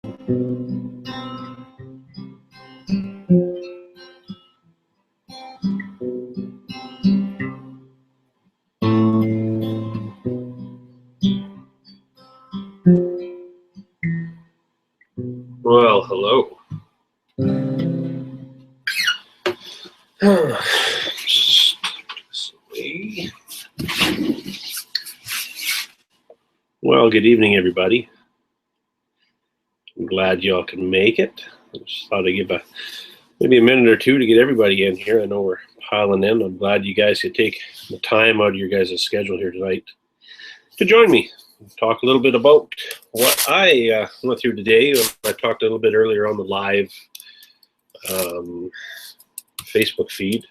Well, hello. Well, good evening, everybody. I'm glad y'all can make it. I just thought I'd give maybe a minute or two to get everybody in here. I know we're piling in. I'm glad you guys could take the time out of your guys' schedule here tonight to join me. Talk a little bit about what I went through today. I talked a little bit earlier on the live Facebook feed.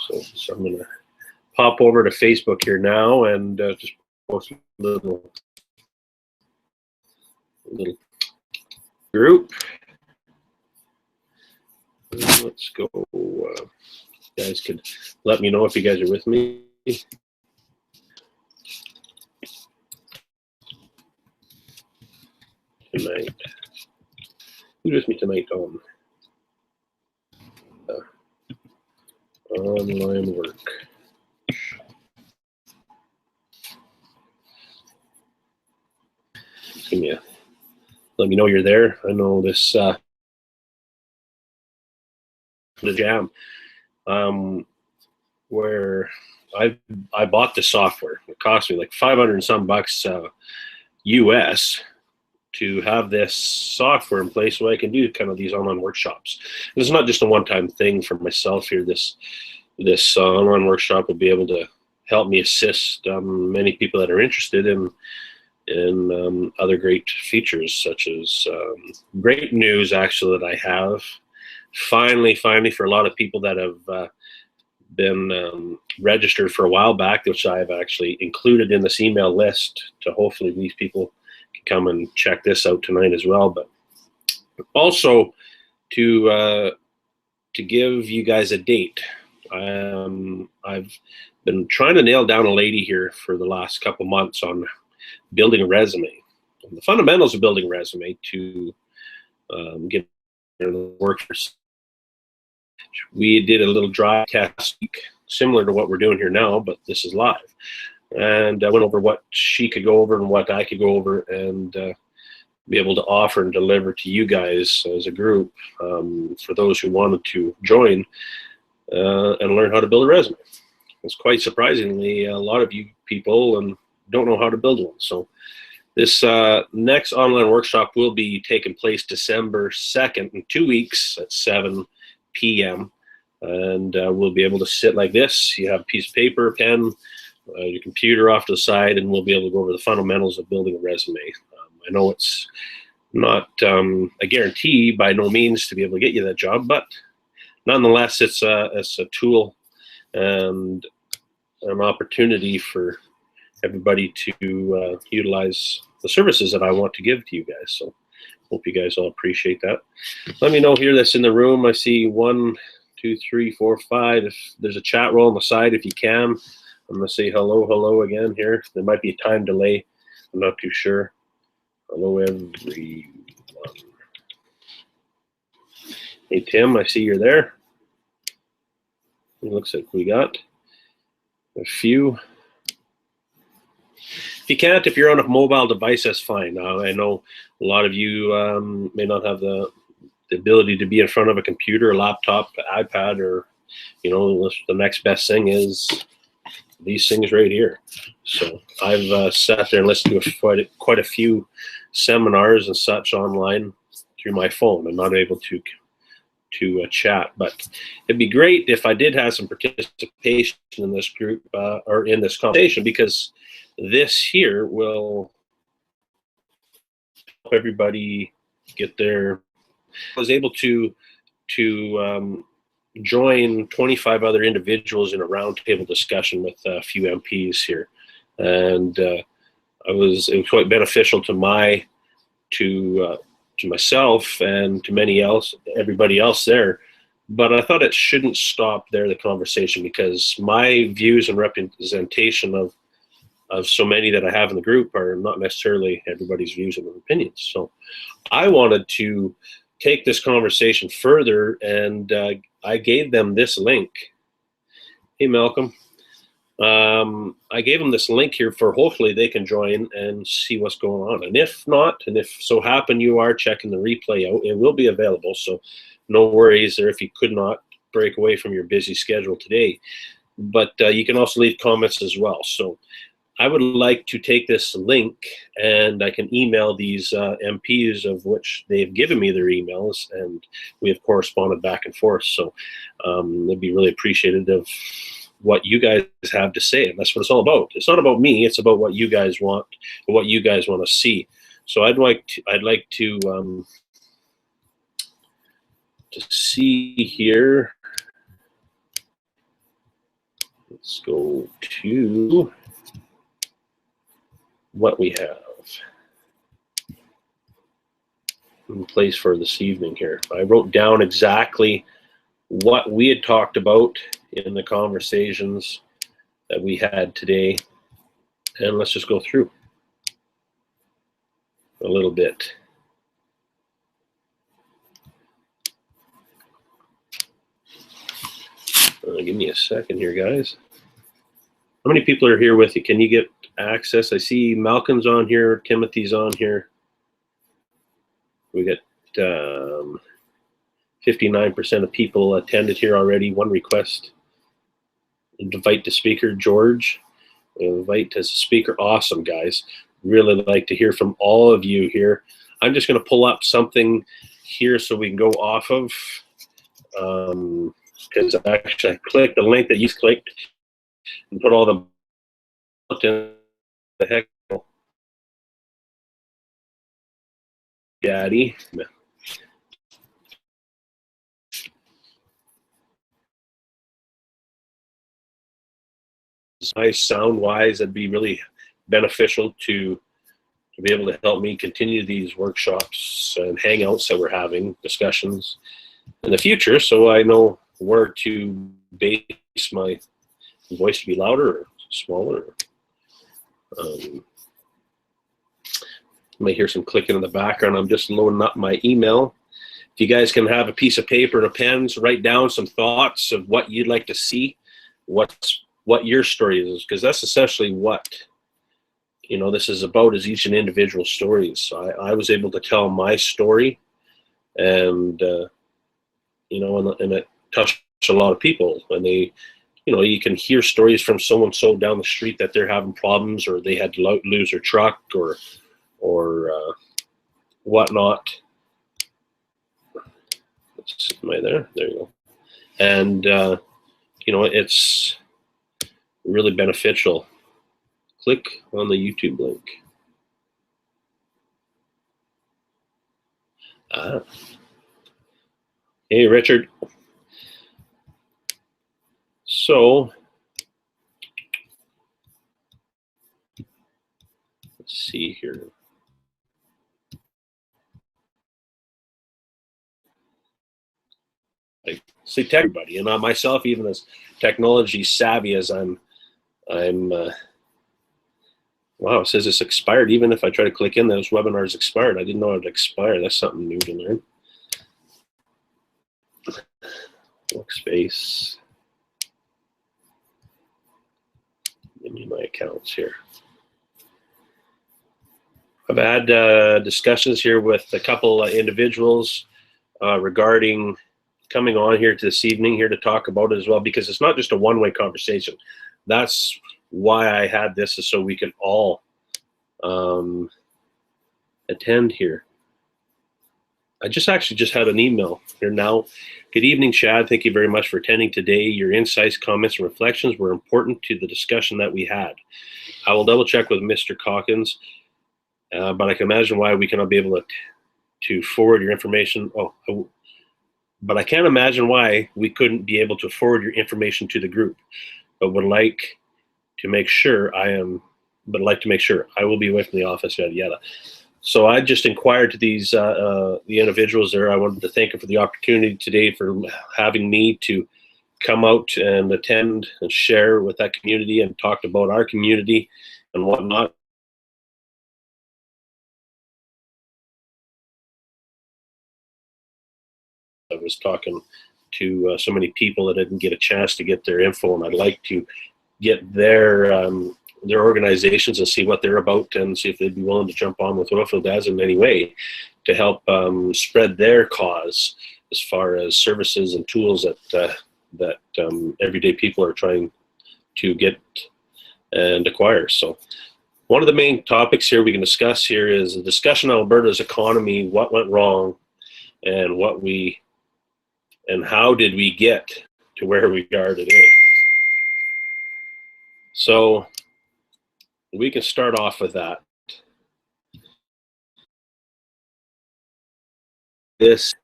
So I'm going to pop over to Facebook here now and just post a little group. Let's go. You guys could let me know if you guys are with me. Tonight. Who's with me tonight on online work? Let me know you're there. I know this the jam where I bought the software. It cost me like 500 and some bucks US to have this software in place so I can do kind of these online workshops. And it's not just a one-time thing for myself here. This online workshop will be able to help me assist many people that are interested in other great features, such as great news actually that I have. Finally, for a lot of people that have been registered for a while back, which I've actually included in this email list to hopefully these people can come and check this out tonight as well. But also to give you guys a date. I've been trying to nail down a lady here for the last couple months on building a resume. The fundamentals of building a resume to get the workforce. We did a little dry test similar to what we're doing here now, but this is live. And I went over what she could go over and what I could go over and be able to offer and deliver to you guys as a group for those who wanted to join and learn how to build a resume. It's quite surprisingly, a lot of you people don't know how to build one. So this next online workshop will be taking place December 2nd in 2 weeks at 7 p.m. And we'll be able to sit like this. You have a piece of paper, a pen, your computer off to the side, and we'll be able to go over the fundamentals of building a resume. I know it's not a guarantee by no means to be able to get you that job, but nonetheless, it's a tool and an opportunity for everybody to utilize the services that I want to give to you guys. So hope you guys all appreciate that. Let me know here that's in the room. I see 1, 2, 3, 4, 5. If there's a chat roll on the side, if you can, I'm gonna say hello again here. There might be a time delay. I'm not too sure. Hello everyone. Hey Tim, I see you're there. It looks like we got a few. If you can't, if you're on a mobile device, that's fine. I know a lot of you may not have the ability to be in front of a computer, a laptop, iPad, or the next best thing is these things right here. So I've sat there and listened to quite a few seminars and such online through my phone. I'm not able to chat, but it'd be great if I did have some participation in this group or in this conversation, because this here will help everybody get their. I was able to join 25 other individuals in a roundtable discussion with a few MPs here, and it was quite beneficial to myself and to everybody else there. But I thought it shouldn't stop there, the conversation, because my views and representation of of so many that I have in the group are not necessarily everybody's views and opinions. So I wanted to take this conversation further, and I gave them this link. Hey, Malcolm. I gave them this link here for hopefully they can join and see what's going on. And if not, and if so happen you are checking the replay out, it will be available. So no worries there if you could not break away from your busy schedule today. But you can also leave comments as well. So I would like to take this link and I can email these MPs, of which they've given me their emails, and we have corresponded back and forth. So it'd be really appreciated of what you guys have to say, and that's what it's all about. It's not about me; it's about what you guys want, what you guys want to see. So I'd like to see here. Let's go to what we have in place for this evening here. I wrote down exactly what we had talked about in the conversations that we had today, and let's just go through a little bit. Give me a second here, guys. How many people are here with you? Can you get access? I see Malcolm's on here, Timothy's on here. We got 59% of people attended here already. One request. Invite to speaker, George. Invite as a speaker. Awesome, guys. Really like to hear from all of you here. I'm just going to pull up something here so we can go off of. Because actually I clicked the link that you clicked and put all the heck, daddy. Nice sound wise, that'd be really beneficial to be able to help me continue these workshops and hangouts that we're having, discussions in the future, so I know where to base my voice to be louder or smaller. You may hear some clicking in the background. I'm just loading up my email. If you guys can have a piece of paper and a pen, so write down some thoughts of what you'd like to see, what your story is, because that's essentially what this is about, is each and individual stories. So I was able to tell my story, and and it touched a lot of people. And they, you can hear stories from someone so down the street that they're having problems, or they had to lose their truck, or whatnot. Am I there? There you go. And it's really beneficial. Click on the YouTube link. Hey, Richard. So let's see here. I say to everybody, and myself, even as technology savvy as I'm wow, it says it's expired. Even if I try to click in, those webinars expired. I didn't know it would expire. That's something new to learn. Workspace. Give me my accounts here. I've had discussions here with a couple individuals regarding coming on here this evening here to talk about it as well, because it's not just a one-way conversation. That's why I had this, is so we can all attend here. I just had an email here now. Good evening, Chad. Thank you very much for attending today. Your insights, comments, and reflections were important to the discussion that we had. I will double check with Mr. Calkins, but I can imagine why we cannot be able to forward your information. But I can't imagine why we couldn't be able to forward your information to the group, but would like to make sure I will be away from the office, yada yada. So I just inquired to these the individuals there. I wanted to thank them for the opportunity today, for having me to come out and attend and share with that community, and talk about our community and whatnot. I was talking to so many people that didn't get a chance to get their info, and I'd like to get their organizations and see what they're about, and see if they'd be willing to jump on with Oilfield Dads in any way to help spread their cause as far as services and tools that everyday people are trying to get and acquire. So one of the main topics here we can discuss here is the discussion on Alberta's economy, what went wrong, and how did we get to where we are today. So we can start off with that. This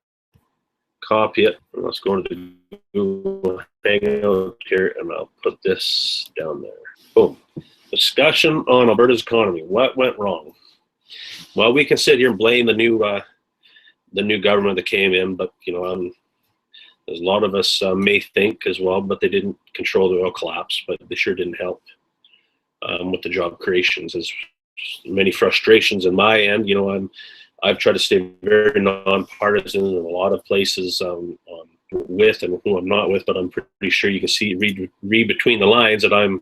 copy it. Let's go to the Google Hangout here, and I'll put this down there. Boom. Discussion on Alberta's economy. What went wrong? Well, we can sit here and blame the new government that came in, but as a lot of us may think as well, but they didn't control the oil collapse, but they sure didn't help with the job creations. There's many frustrations in my end. I've tried to stay very nonpartisan in a lot of places with and who I'm not with, but I'm pretty sure you can read between the lines that I'm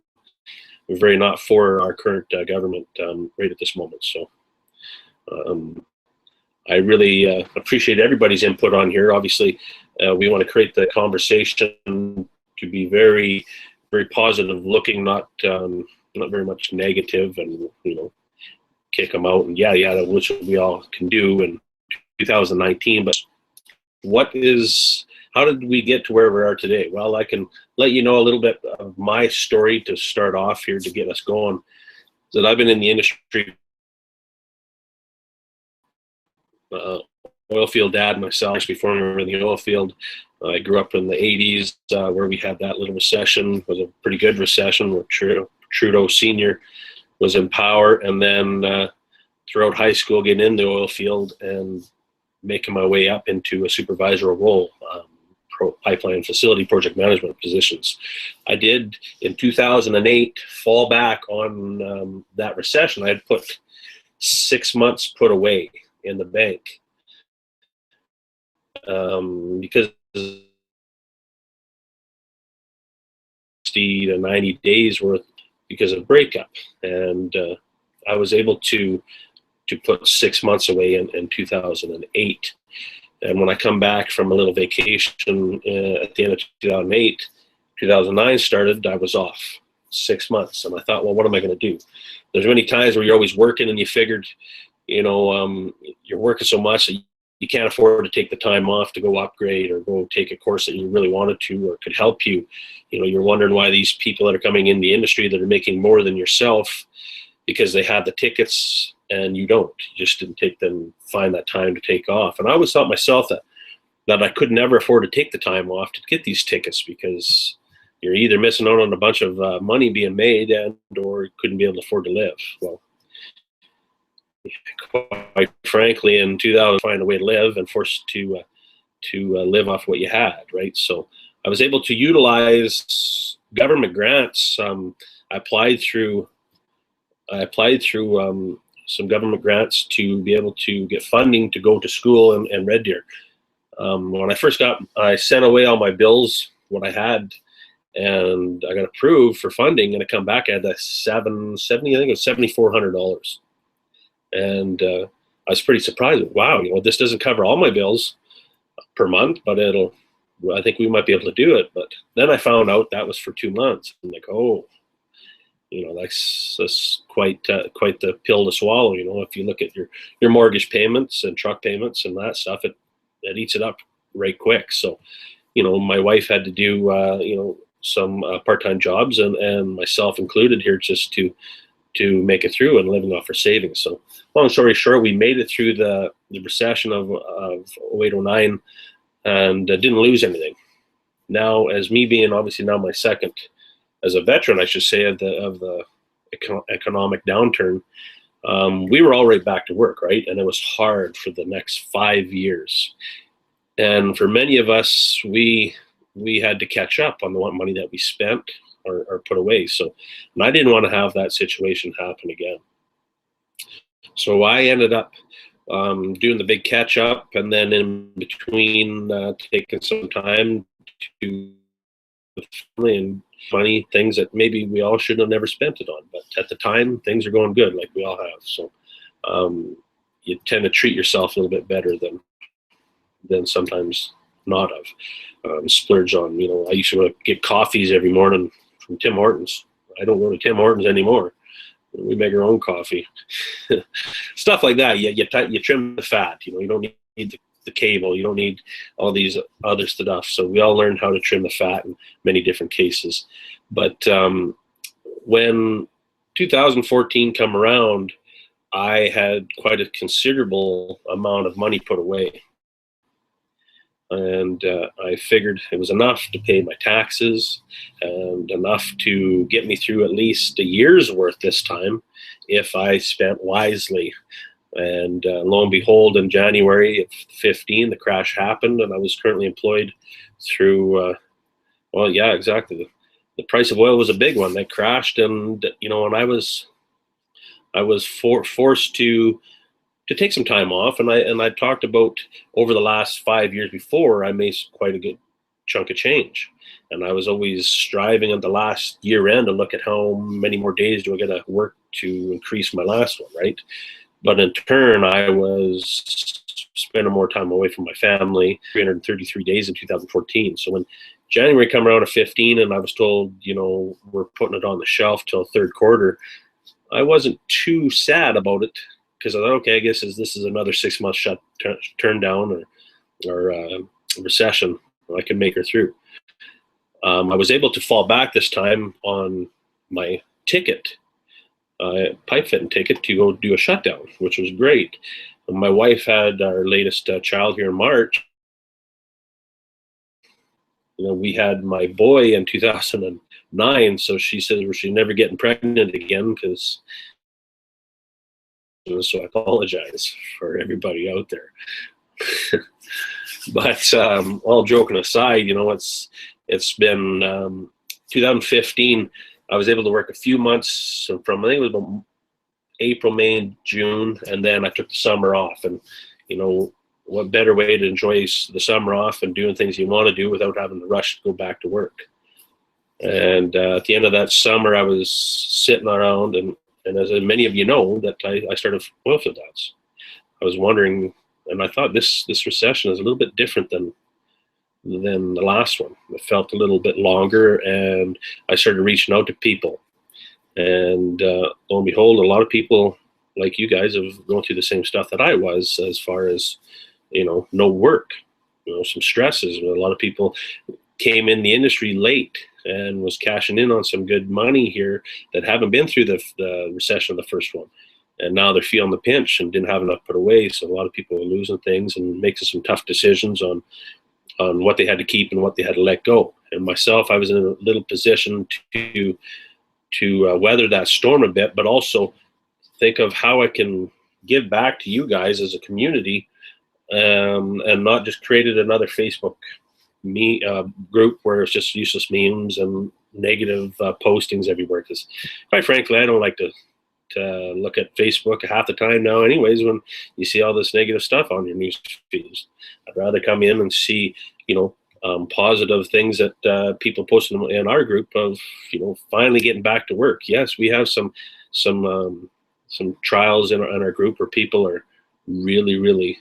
very not for our current government right at this moment. So I really appreciate everybody's input on here. Obviously, we want to create the conversation to be very, very positive looking, not very much negative, and kick them out, and which we all can do in 2019. But how did we get to where we are today? Well, I can let you know a little bit of my story to start off here to get us going. That I've been in the industry, oil field dad myself, before we were in the oil field. I grew up in the 80s where we had that little recession. It was a pretty good recession where Trudeau Sr. was in power, and then throughout high school getting in the oil field and making my way up into a supervisory role, pipeline facility project management positions. I did in 2008 fall back on that recession. I had put 6 months put away in the bank because 60 to 90 days worth because of breakup, and I was able to put 6 months away in 2008. And when I come back from a little vacation at the end of 2008, 2009 started, I was off 6 months, and I thought, well, what am I going to do? There's many times where you're always working, and you figured, you're working so much that you can't afford to take the time off to go upgrade or go take a course that you really wanted to or could help you. You're wondering why these people that are coming in the industry that are making more than yourself, because they have the tickets and you don't. You just didn't find that time to take off. And I always thought myself that I could never afford to take the time off to get these tickets, because you're either missing out on a bunch of money being made or you couldn't be able to afford to live. Well, quite frankly, in 2000, find a way to live and forced to live off what you had, right? So I was able to utilize government grants. I applied through some government grants to be able to get funding to go to school in Red Deer. When I sent away all my bills, what I had, and I got approved for funding, and I come back, I had that I think it was $7,400. And I was pretty surprised. Wow, this doesn't cover all my bills per month, but I think we might be able to do it. But then I found out that was for 2 months. I'm like, oh, that's quite the pill to swallow. If you look at your mortgage payments and truck payments and that stuff, it eats it up right quick. So, my wife had to do some part-time jobs, and myself included here, just to make it through and living off her savings. So, long story short, we made it through the recession of 08-09 and didn't lose anything. Now, as me being obviously now my second, as a veteran, I should say, of the economic downturn, we were all right back to work, right? And it was hard for the next 5 years. And for many of us, we had to catch up on the money that we spent are put away. So, and I didn't want to have that situation happen again. So I ended up doing the big catch up, and then in between taking some time to family and money, things that maybe we all should have never spent it on. But at the time, things are going good, like we all have. So you tend to treat yourself a little bit better than sometimes not of. Splurge on, I used to get coffees every morning from Tim Hortons. I don't go to Tim Hortons anymore. We make our own coffee. Stuff like that. You trim the fat. You don't need the cable. You don't need all these other stuff. So we all learned how to trim the fat in many different cases. But when 2014 come around, I had quite a considerable amount of money put away. And I figured it was enough to pay my taxes and enough to get me through at least a year's worth this time if I spent wisely. And lo and behold, in January of 15, the crash happened, and I was currently employed through, well, yeah, exactly. The price of oil was a big one. That crashed, and and I was forced to take some time off, and I talked about over the last 5 years before, I made quite a good chunk of change, and I was always striving at the last year end to look at how many more days do I got to work to increase my last one, right? But in turn, I was spending more time away from my family, 333 days in 2014. So when January come around to 15, and I was told, we're putting it on the shelf till third quarter, I wasn't too sad about it, because I thought, okay, I guess this is another 6 months turn down or recession. I can make her through. I was able to fall back this time on my ticket, pipe fitting ticket, to go do a shutdown, which was great. And my wife had our latest child here in March. We had my boy in 2009, so she said she's never getting pregnant again, because. So I apologize for everybody out there. But all joking aside, it's been 2015. I was able to work a few months from, I think it was about April, May, and June, and then I took the summer off. And what better way to enjoy the summer off and doing things you want to do without having to rush to go back to work. And at the end of that summer, I was sitting around, and as many of you know, that I started oilfield ads. I was wondering, and I thought this recession is a little bit different than the last one. It felt a little bit longer, and I started reaching out to people. And lo and behold, a lot of people like you guys have gone through the same stuff that I was, as far as, no work, some stresses. A lot of people came in the industry late and was cashing in on some good money here that haven't been through the recession of the first one. And now they're feeling the pinch and didn't have enough put away. So a lot of people are losing things and making some tough decisions on what they had to keep and what they had to let go. And myself, I was in a little position to weather that storm a bit, but also think of how I can give back to you guys as a community, and not just created another Facebook group where it's just useless memes and negative postings everywhere. Because quite frankly, I don't like to look at Facebook half the time now anyways, when you see all this negative stuff on your news feeds. I'd rather come in and see positive things that people posting in our group of finally getting back to work. Yes, we have some trials in our group where people are really,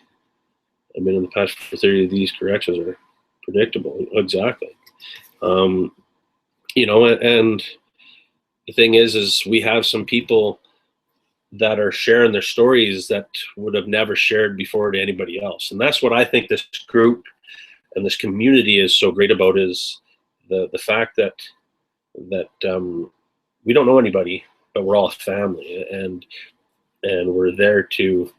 I mean, in the past 30 of these corrections are predictable. Exactly. And the thing is we have some people that are sharing their stories that would have never shared before to anybody else. And that's what I think this group and this community is so great about, is the fact that we don't know anybody, but we're all family, and we're there to,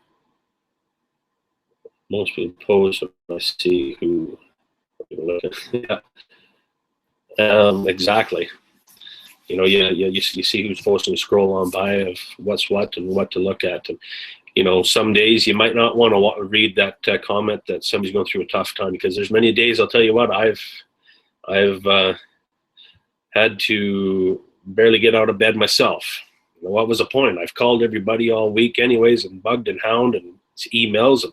most people pose when I see who, yeah. Exactly. You see who's posting, scroll on by of what's what and what to look at. And, some days you might not want to read that comment that somebody's going through a tough time, because there's many days, I'll tell you what, I've had had to barely get out of bed myself. What was the point? I've called everybody all week anyways, and bugged and hound and emails, and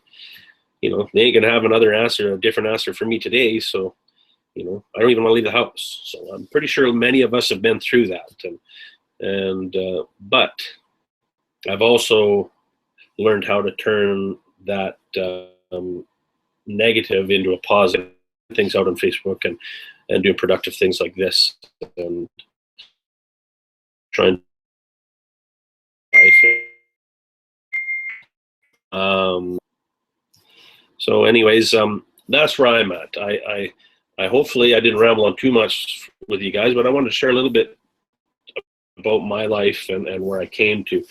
they ain't gonna have a different answer for me today. So I don't even want to leave the house. So I'm pretty sure many of us have been through that, but I've also learned how to turn that negative into a positive, things out on Facebook and do productive things like this, and trying so anyways, that's where I'm at. I hopefully I didn't ramble on too much with you guys, but I wanted to share a little bit about my life and where I came to.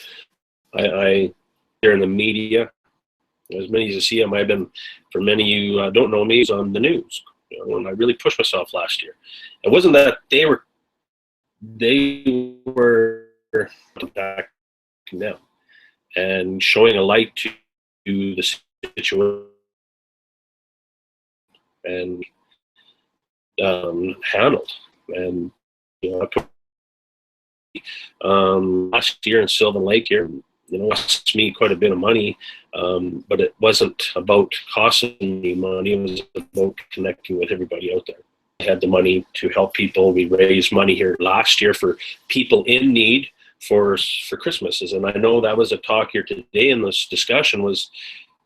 I here in the media, as many as you see, I might have been, for many of you don't know me, on the news. And I really pushed myself last year. It wasn't that they were attacking them and showing a light to the situation and handled. And last year in Sylvan Lake here, it cost me quite a bit of money, but it wasn't about costing me money. It was about connecting with everybody out there. I had the money to help people. We raised money here last year for people in need for Christmases, and I know that was a talk here today in this discussion was,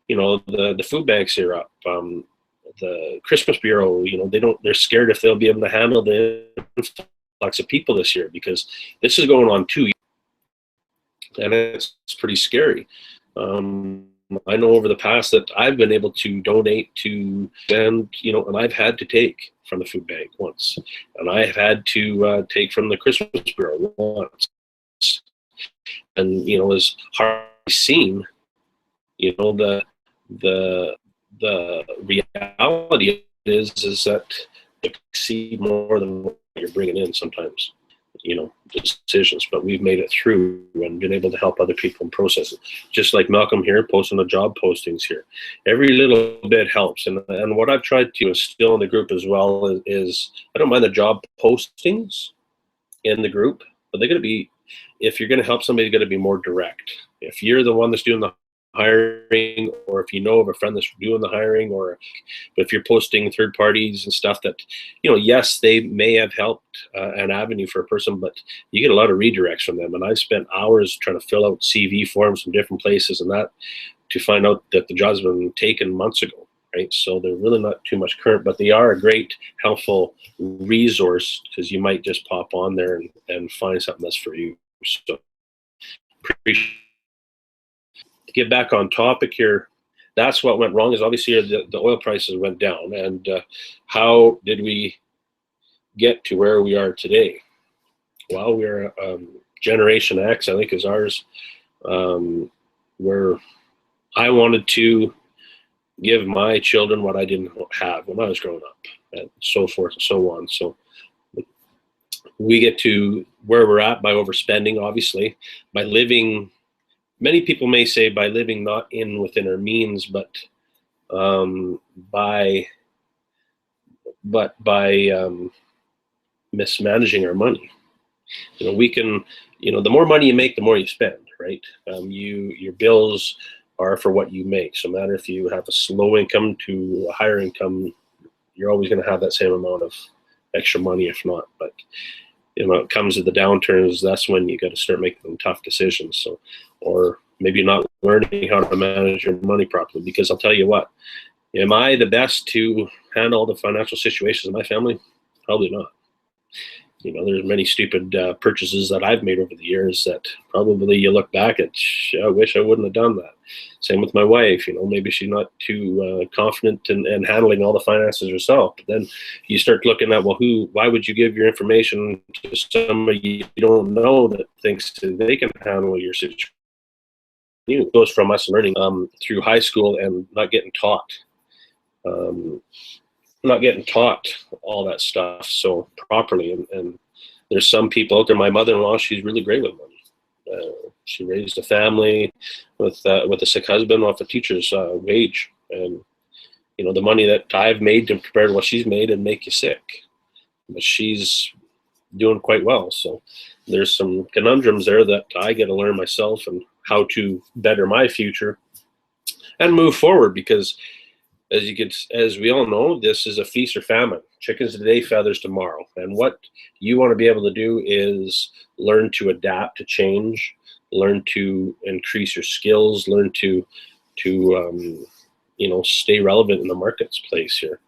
the food banks here up, the Christmas Bureau. They're scared if they'll be able to handle the influx of people this year, because this is going on 2 years. And it's pretty scary. I know over the past that I've been able to donate to, and I've had to take from the food bank once, and I've had to take from the Christmas Bureau once. And as hard as seen, the reality is that you exceed more than what you're bringing in sometimes. Decisions, but we've made it through and been able to help other people and process it. Just like Malcolm here posting the job postings here. Every little bit helps. And what I've tried to instill in the group as well is I don't mind the job postings in the group, but they're going to be, if you're going to help somebody, you're going to be more direct. If you're the one that's doing the hiring, or if you know of a friend that's doing the hiring, but if you're posting third parties and stuff that, yes, they may have helped an avenue for a person, but you get a lot of redirects from them. And I've spent hours trying to fill out CV forms from different places and that to find out that the job's been taken months ago, right? So they're really not too much current, but they are a great, helpful resource, because you might just pop on there and find something that's for you. So appreciate. To get back on topic here, that's what went wrong, is obviously the oil prices went down. And how did we get to where we are today? Well, we're Generation X, I think, is ours, where I wanted to give my children what I didn't have when I was growing up, and so forth and so on. So we get to where we're at by overspending, obviously, by living. Many people may say by living not within our means, but by mismanaging our money. We can, the more money you make, the more you spend, right? Your bills are for what you make. So no matter if you have a slow income to a higher income, you're always going to have that same amount of extra money, if not. But it comes to the downturns, that's when you got to start making tough decisions. So, or maybe not learning how to manage your money properly, because I'll tell you what, am I the best to handle the financial situations of my family? Probably not. There's many stupid purchases that I've made over the years that probably you look back at, I wish I wouldn't have done that. Same with my wife, maybe she's not too confident in handling all the finances herself. But then you start looking at, why would you give your information to somebody you don't know that thinks they can handle your situation? It goes from us learning through high school and not getting taught. All that stuff so properly, and there's some people out there. My mother-in-law, she's really great with money. She raised a family with a sick husband off a teacher's wage, and the money that I've made compared to what she's made and make you sick. But she's doing quite well. So there's some conundrums there that I get to learn myself and how to better my future and move forward, because as we all know, this is a feast or famine. Chickens today, feathers tomorrow. And what you want to be able to do is learn to adapt to change, learn to increase your skills, learn to stay relevant in the marketplace here.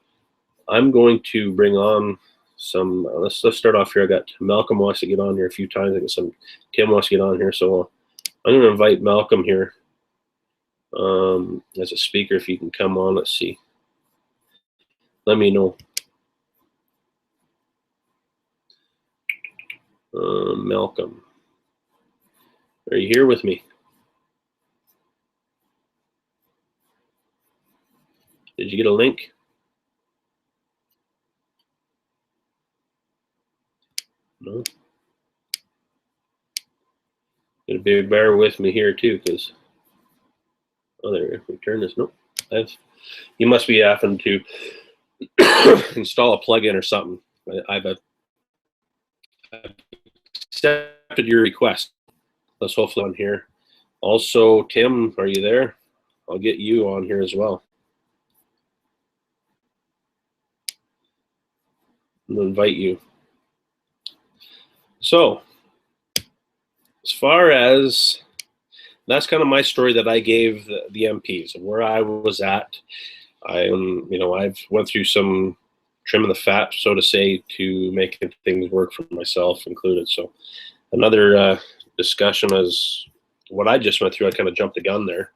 I'm going to bring on some. Let's start off here. I got Malcolm wants to get on here a few times. I got some Tim wants to get on here, so I'm going to invite Malcolm here as a speaker. If you can come on, let's see. Let me know. Malcolm, are you here with me? Did you get a link? No. Gonna bear with me here too, because there we turn this. Nope. You must be having to install a plugin or something. I've accepted your request. Let's hopefully on here. Also, Tim, are you there? I'll get you on here as well. I'll invite you. So, as far as that's kind of my story that I gave the MPs and where I was at. I've went through some trimming the fat, so to say, to making things work for myself included. So another discussion is what I just went through. I kind of jumped the gun there.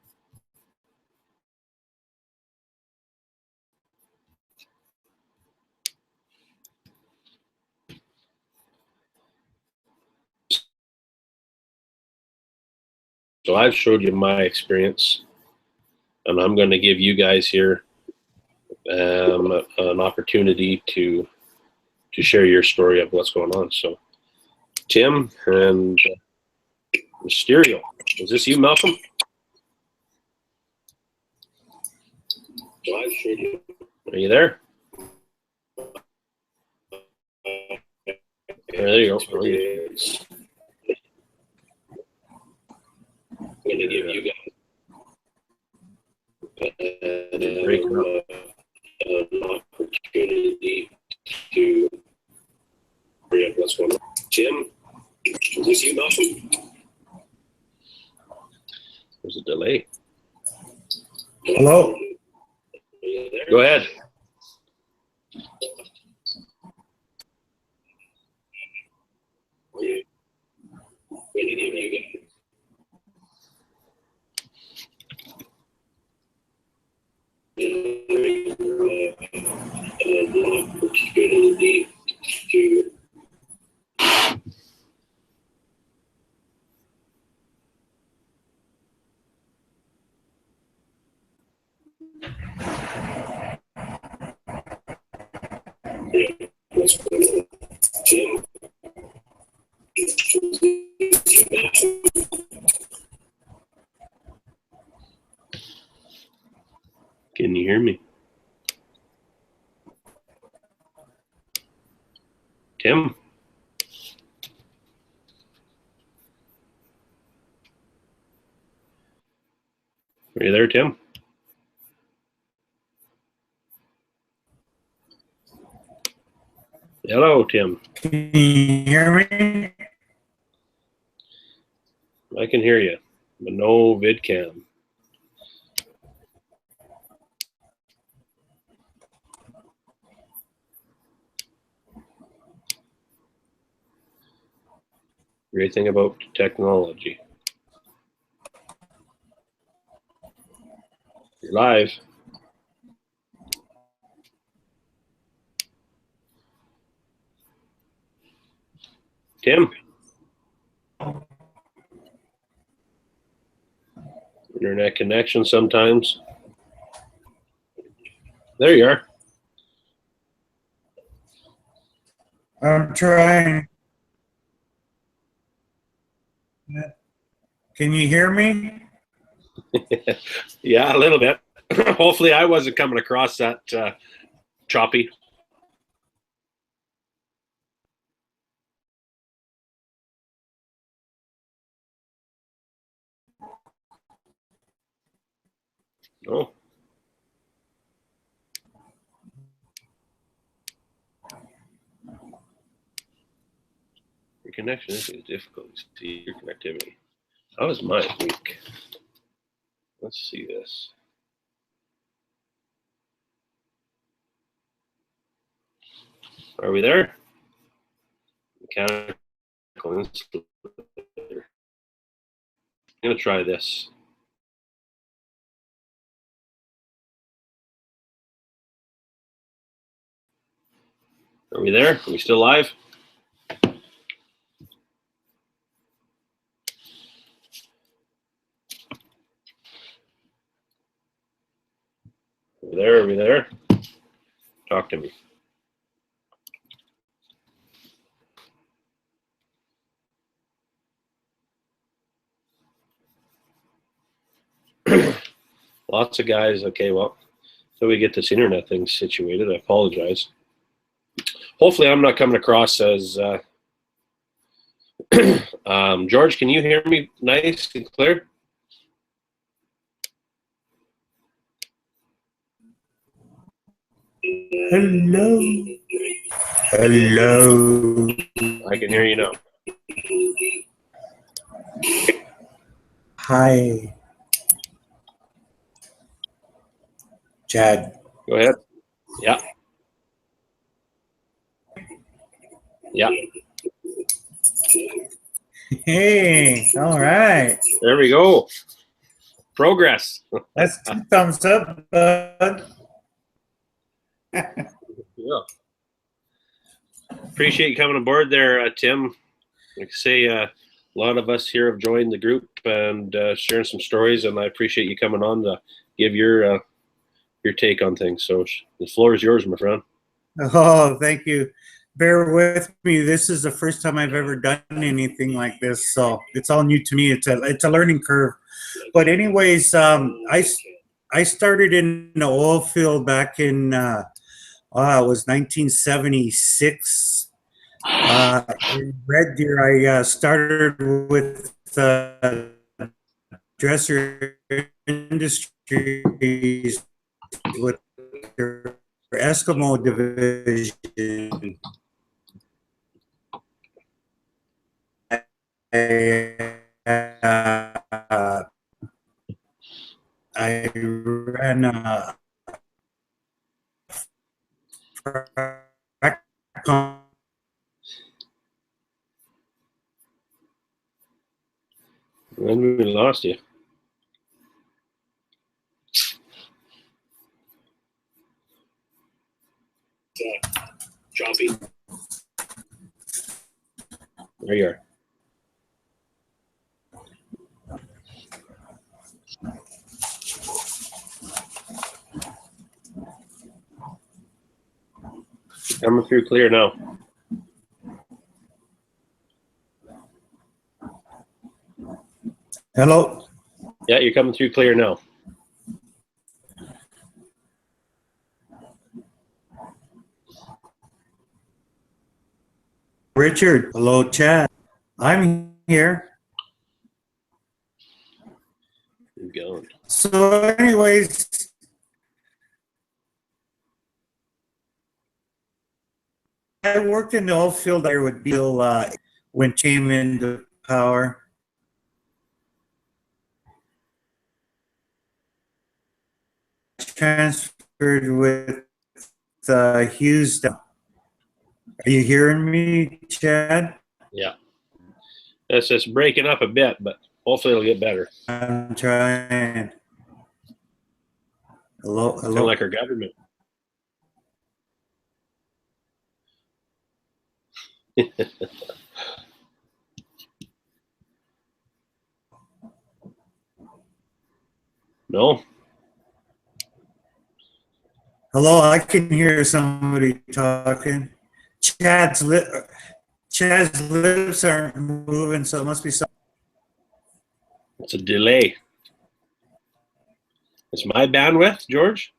So I've showed you my experience, and I'm going to give you guys here an opportunity to share your story of what's going on. So Tim and Mysterio, is this you, Malcolm? So I've showed you. Are you there? There you go. I'm going to give you guys an opportunity to bring up what's going on. Jim, is this you, Malcolm? There's a delay. Hello? Go ahead. An opportunity to Jim. Can you hear me? Tim? Are you there, Tim? Hello, Tim. Can you hear me? I can hear you, but no vid cam. Great thing about technology. You're live. Tim? Internet connection sometimes. There you are. I'm trying. Can you hear me? Yeah, a little bit. Hopefully I wasn't coming across that choppy. No. Your connection is difficult to see your connectivity. How is mine weak? Let's see this. Are we there? Mechanical insulator. I'm going to try this. Are we there? Are we still live? Are we there? Are we there? Talk to me. Lots of guys. Okay, well, so we get this internet thing situated. I apologize. Hopefully, I'm not coming across as George. Can you hear me nice and clear? Hello. Hello. I can hear you now. Hi. Chad. Go ahead. Yeah. Yeah. Hey, all right. There we go. Progress. That's 2 thumbs up, bud. Yeah. Appreciate you coming aboard there, Tim. Like I say, a lot of us here have joined the group and sharing some stories, and I appreciate you coming on to give your take on things. So the floor is yours, my friend. Oh, thank you. Bear with me. This is the first time I've ever done anything like this, so it's all new to me. It's a learning curve. But anyways, I started in the oil field back in it was 1976. In Red Deer, I started with Dresser Industries with their Eskimo division. I ran a When we lost you. Choppy. There you are. Coming through clear now. Hello. Yeah, you're coming through clear now. Richard. Hello, Chad. I'm here. You're going. So, anyways, I worked in the oil field there with Bill when came into power. Transferred with Hughes. Are you hearing me, Chad? Yeah. It's just breaking up a bit, but hopefully it'll get better. I'm trying. Hello, Kind hello. of like our government. No? Hello, I can hear somebody talking. Chad's lips aren't moving, so it must be something. It's a delay. It's my bandwidth, George?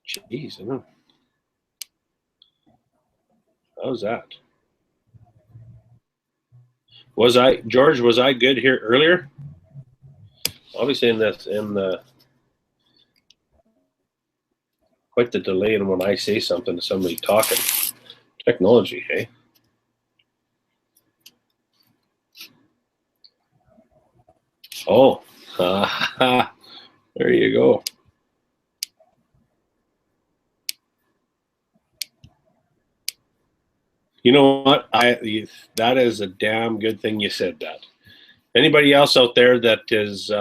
Jeez, I know. How's that? George, was I good here earlier? Obviously in the quite the delay in when I say something to somebody talking. Technology, hey? Oh, there you go. You know what? That is a damn good thing you said that. Anybody else out there that is,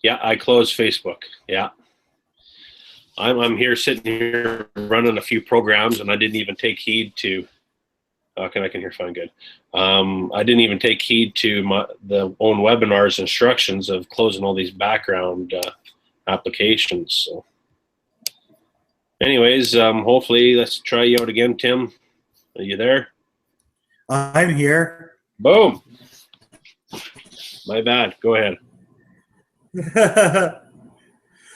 yeah, I closed Facebook. Yeah. I'm here sitting here running a few programs, and I didn't even take heed to. I can hear fine, good. I didn't even take heed to the own webinar's instructions of closing all these background applications. So, anyways, hopefully, let's try you out again, Tim. Are you there? I'm here. Boom. My bad. Go ahead.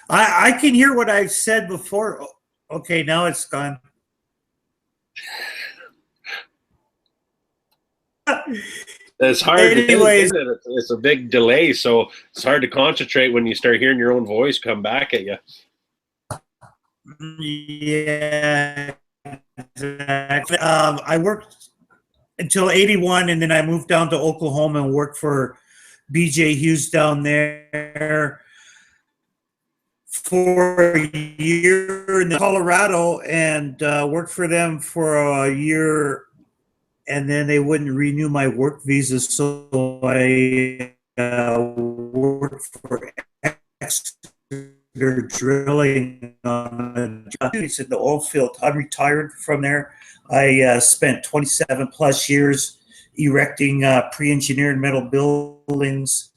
I can hear what I've said before. Okay, now it's gone. It's hard. Anyways, it's a big delay, so it's hard to concentrate when you start hearing your own voice come back at you. Yeah, exactly. I worked until 81, and then I moved down to Oklahoma and worked for BJ Hughes down there for a year in Colorado, and worked for them for a year, and then they wouldn't renew my work visa, so I worked for Exeter Drilling on it's in the oil field. I'm retired from there. I spent 27 plus years erecting pre-engineered metal buildings,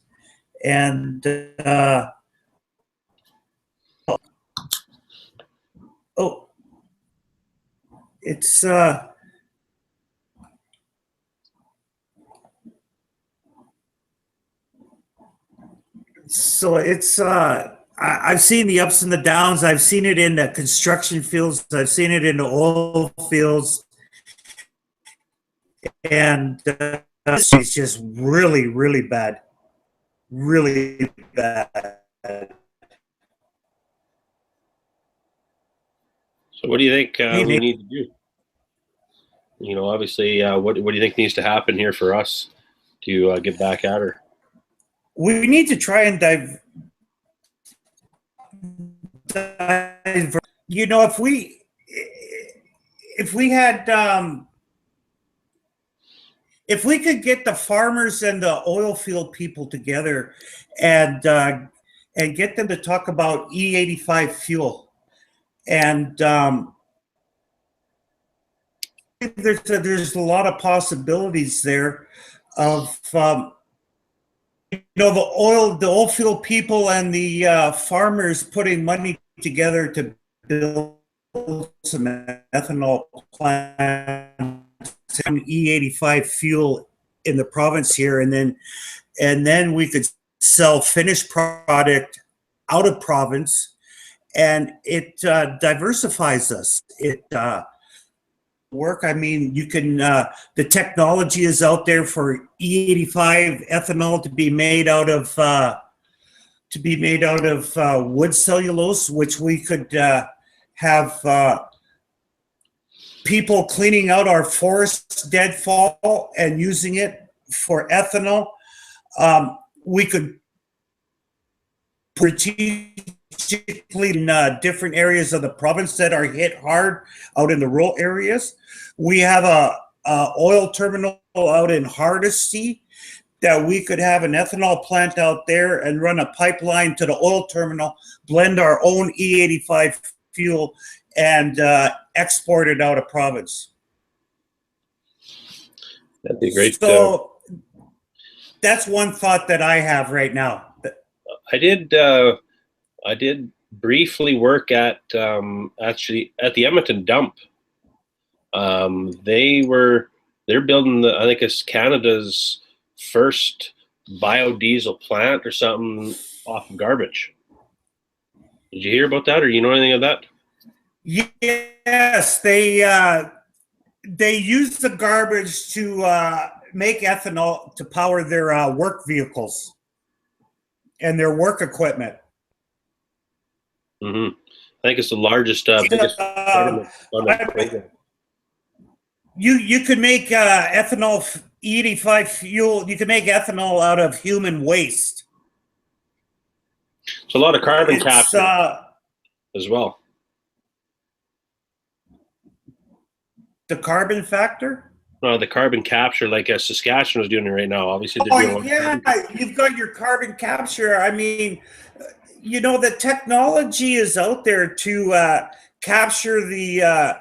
and it's so it's I've seen the ups and the downs. I've seen it in the construction fields. I've seen it in the oil fields, and it's just really, really bad, really bad. So, what do you think we need to do? You know, obviously, what do you think needs to happen here for us to get back at her? We need to try and you know, if we had if we could get the farmers and the oil field people together and get them to talk about E85 fuel, and there's a lot of possibilities there of you know, the oil field people and the farmers putting money together to build some ethanol plants and E85 fuel in the province here, and then we could sell finished product out of province, and it diversifies us. It work. I mean, you can. The technology is out there for E85 ethanol to be made out of wood cellulose, which we could have people cleaning out our forests deadfall and using it for ethanol. We could strategically in different areas of the province that are hit hard out in the rural areas. We have a oil terminal out in Hardisty that we could have an ethanol plant out there and run a pipeline to the oil terminal, blend our own E85 fuel, and export it out of province. That'd be great. So that's one thought that I have right now. I did briefly work at actually at the Edmonton dump. They're building I think it's Canada's first biodiesel plant or something off of garbage. Did you hear about that, or you know anything of that? Yes, they use the garbage to make ethanol to power their work vehicles and their work equipment. Hmm. I think it's the largest, biggest government funded I, program. you could make ethanol E85 fuel. You could make ethanol out of human waste. So a lot of carbon It's capture as well. the carbon factor. The carbon capture, like Saskatchewan is doing it right now. Obviously, they're Oh doing a lot of yeah, carbon. you've got your carbon capture. I mean, the technology is out there to capture the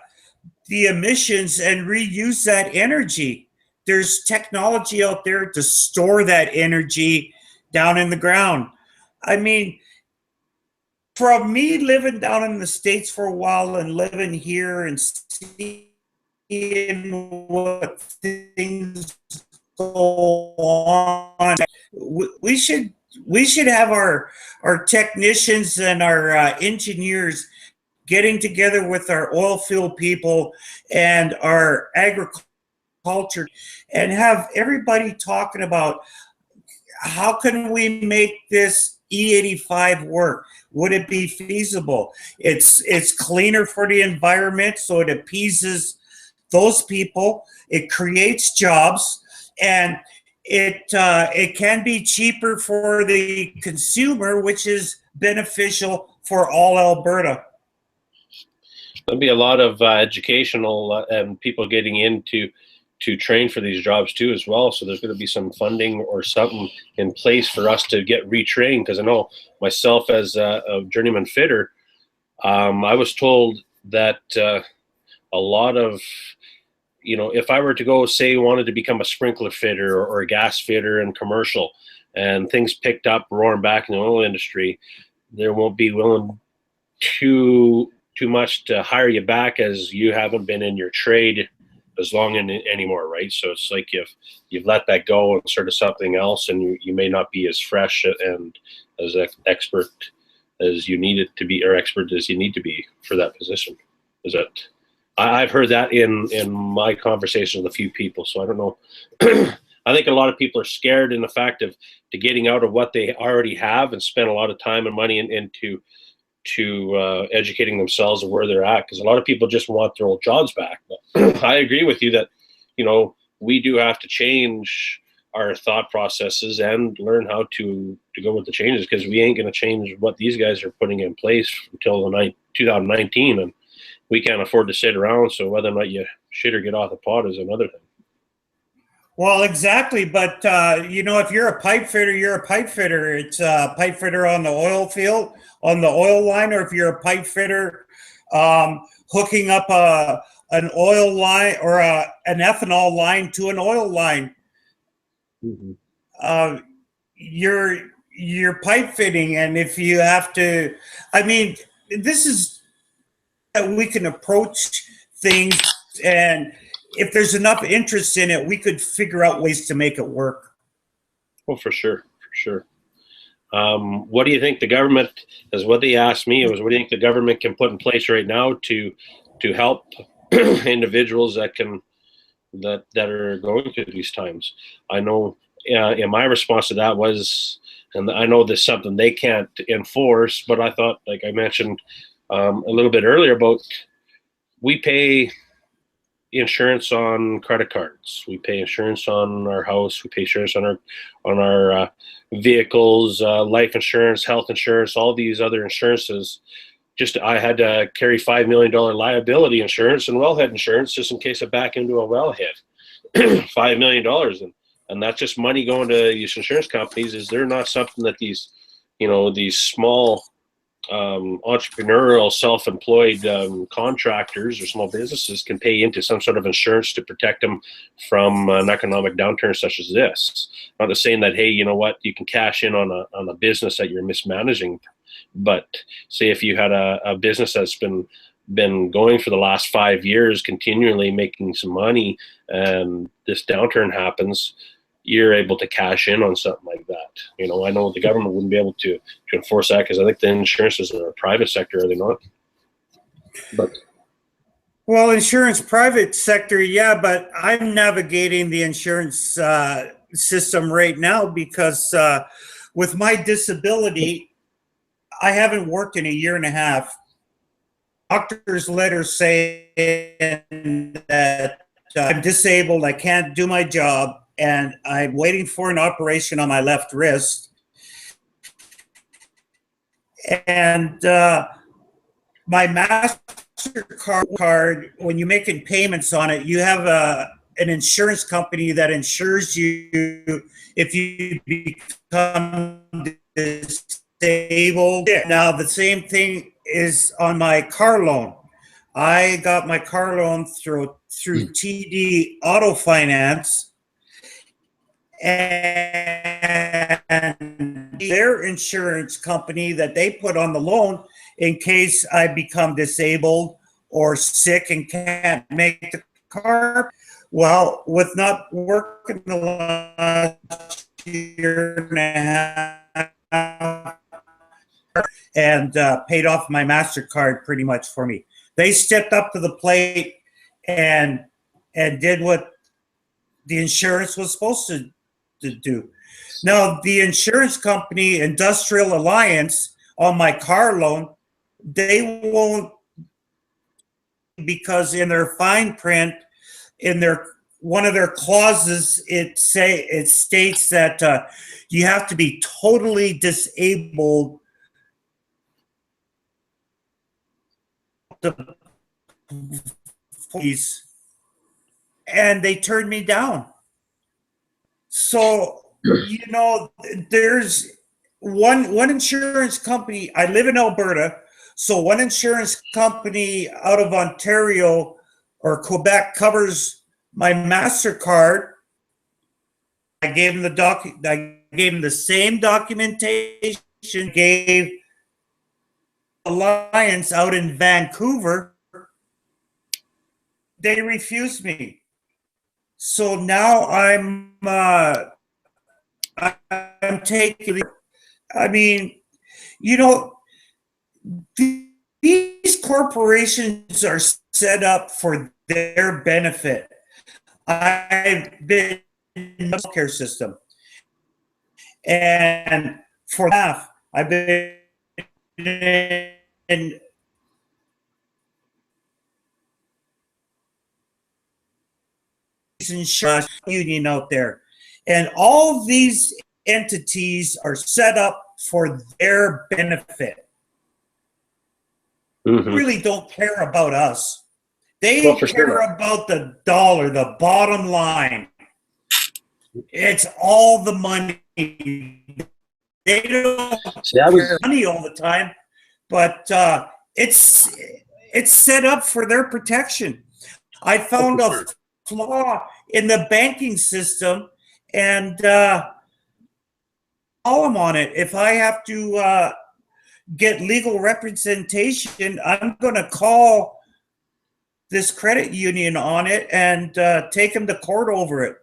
emissions and reuse that energy. There's technology out there to store that energy down in the ground. I mean, from me living down in the States for a while and living here and seeing what things go on, we should have our technicians and our engineers getting together with our oil field people and our agriculture and have everybody talking about how can we make this E85 work? Would it be feasible? It's cleaner for the environment, so it appeases those people. It creates jobs, and it can be cheaper for the consumer, which is beneficial for all Alberta. There'll be a lot of educational and people getting into to train for these jobs too as well. So there's going to be some funding or something in place for us to get retrained. Because I know myself as a journeyman fitter, I was told that a lot of, if I were to go say wanted to become a sprinkler fitter or a gas fitter in commercial, and things picked up roaring back in the oil industry, there won't be willing too much to hire you back, as you haven't been in your trade as long anymore, right? So it's like you've let that go and started something else, and you may not be as fresh and as expert as you need it to be, or expert as you need to be for that position. Is that I've heard that in my conversations with a few people, so I don't know. I think a lot of people are scared in the fact of to getting out of what they already have and spend a lot of time and money into educating themselves and where they're at, because a lot of people just want their old jobs back. But I agree with you that we do have to change our thought processes and learn how to go with the changes, because we ain't going to change what these guys are putting in place until 2019, and we can't afford to sit around. So whether or not you shit or get off the pot is another thing. Well, exactly. But, if you're a pipe fitter, you're a pipe fitter. It's a pipe fitter on the oil field, on the oil line, or if you're a pipe fitter hooking up an oil line or an ethanol line to an oil line. Mm-hmm. You're pipe fitting. And if you have to, this is that we can approach things, and if there's enough interest in it, we could figure out ways to make it work. Oh, for sure. What do you think the government, as what they asked me, was what do you think the government can put in place right now to help individuals that are going through these times? I know in my response to that was, and I know there's something they can't enforce, but I thought, like I mentioned a little bit earlier, about we pay insurance on credit cards, we pay insurance on our house, we pay insurance on our vehicles, life insurance, health insurance, all these other insurances. Just I had to carry $5 million liability insurance and wellhead insurance just in case I back into a wellhead. $5 million, and that's just money going to these insurance companies. Is there not something that these small entrepreneurial, self-employed contractors or small businesses can pay into some sort of insurance to protect them from an economic downturn such as this? Not just saying that, hey, you know what, you can cash in on a business that you're mismanaging, but say if you had a business that's been going for the last 5 years, continually making some money, and this downturn happens, you're able to cash in on something like that. I know the government wouldn't be able to enforce that, because I think the insurances are a private sector, are they not? Well, insurance private sector, yeah, but I'm navigating the insurance system right now because with my disability, I haven't worked in a year and a half. Doctor's letter saying that I'm disabled, I can't do my job, and I'm waiting for an operation on my left wrist. And my MasterCard, when you're making payments on it, you have an insurance company that insures you if you become disabled. Now, the same thing is on my car loan. I got my car loan through TD Auto Finance, and their insurance company that they put on the loan in case I become disabled or sick and can't make the car. Well, with not working the last year and a half, and paid off my MasterCard pretty much for me. They stepped up to the plate and did what the insurance was supposed to do. Now, the insurance company, Industrial Alliance, on my car loan, they won't, because in their fine print, in their one of their clauses, it states that you have to be totally disabled and they turned me down. So, you know, there's one insurance company. I live in Alberta, so one insurance company out of Ontario or Quebec covers my MasterCard. I gave them the same documentation. Gave Alliance out in Vancouver. They refused me. So now I'm taking. I mean, you know, these corporations are set up for their benefit. I've been in the healthcare system, and for half, I've been in insurance union out there, and all these entities are set up for their benefit. Mm-hmm. They really don't care about us. They care about the dollar, the bottom line. It's all the money. They don't care money all the time, but it's set up for their protection. I found a flaw in the banking system, and call them on it. If I have to get legal representation, I'm going to call this credit union on it and take them to court over it.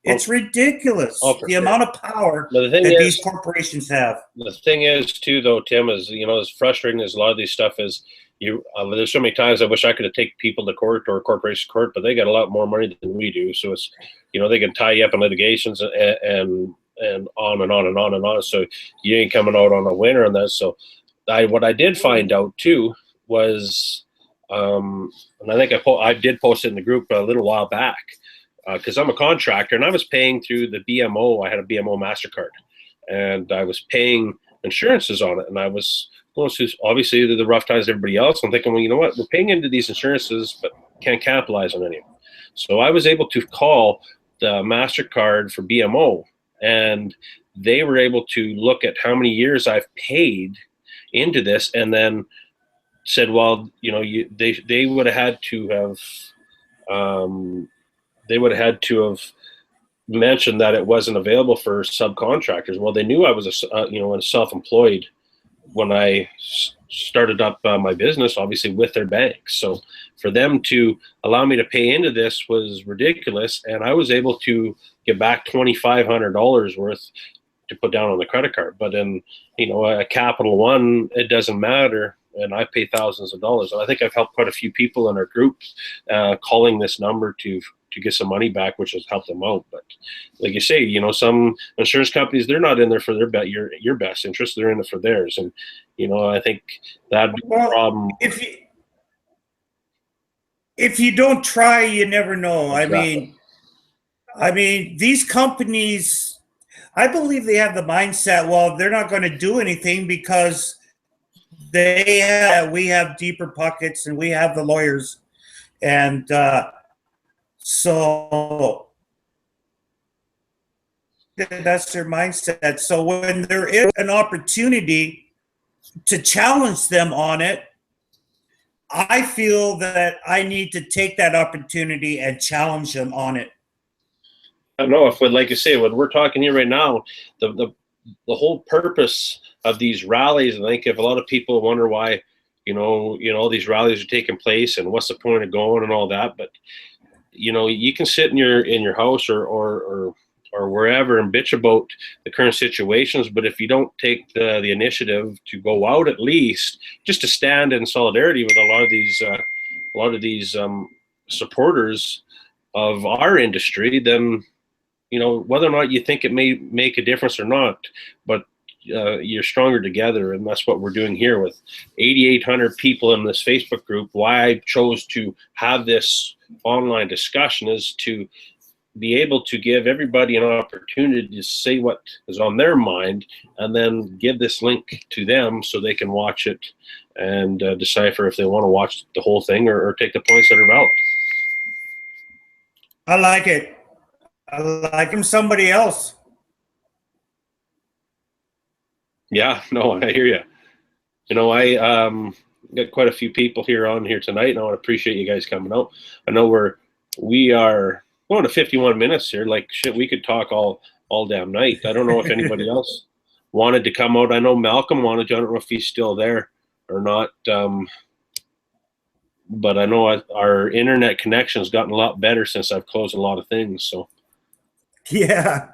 It's ridiculous, the amount of power that these corporations have. The thing is, too, though, Tim, is, you know, as frustrating as a lot of these stuff is, there's so many times I wish I could have taken people to court or corporation to court, but they got a lot more money than we do. So it's, you know, they can tie you up in litigations and on and on and on and on. So you ain't coming out on a winner on that. So what I did find out, too, was, and I think I did post it in the group a little while back, because I'm a contractor and I was paying through the BMO. I had a BMO MasterCard and I was paying insurances on it. And I was going through, obviously, the rough times everybody else. I'm thinking, well, you know what? We're paying into these insurances, but can't capitalize on any of them. So I was able to call the MasterCard for BMO, and they were able to look at how many years I've paid into this, and then said, well, you know, they would have had to have mentioned that it wasn't available for subcontractors. Well, they knew I was a self-employed when I started up my business, obviously with their banks. So for them to allow me to pay into this was ridiculous, and I was able to get back $2,500 worth to put down on the credit card. But in, you know, a Capital One, it doesn't matter, and I pay thousands of dollars. And I think I've helped quite a few people in our group calling this number to get some money back, which has helped them out. But like you say, you know, some insurance companies, they're not in there for your best interest. They're in it for theirs. And, you know, I think that'd be the problem. If you don't try, you never know. Exactly. I mean, these companies, I believe they have the mindset, well, they're not going to do anything because we have deeper pockets and we have the lawyers. And so that's their mindset. So when there is an opportunity to challenge them on it, I feel that I need to take that opportunity and challenge them on it. I don't know if, like you say, when we're talking here right now, the whole purpose of these rallies, and I think if a lot of people wonder why, you know, all these rallies are taking place and what's the point of going and all that, but you know, you can sit in your house or wherever and bitch about the current situations, but if you don't take the initiative to go out, at least just to stand in solidarity with a lot of these supporters of our industry, then, you know, whether or not you think it may make a difference or not, but you're stronger together, and that's what we're doing here with 8,800 people in this Facebook group. Why I chose to have this online discussion is to be able to give everybody an opportunity to say what is on their mind, and then give this link to them so they can watch it and decipher if they want to watch the whole thing or take the points that are valid. I like it. I like him somebody else. Yeah, no, I hear you. You know, I got quite a few people on here tonight, and I want to appreciate you guys coming out. I know we are going to 51 minutes here. Like shit, we could talk all damn night. I don't know if anybody else wanted to come out. I know Malcolm wanted to. I don't know if he's still there or not. But I know our internet connection has gotten a lot better since I've closed a lot of things. So yeah.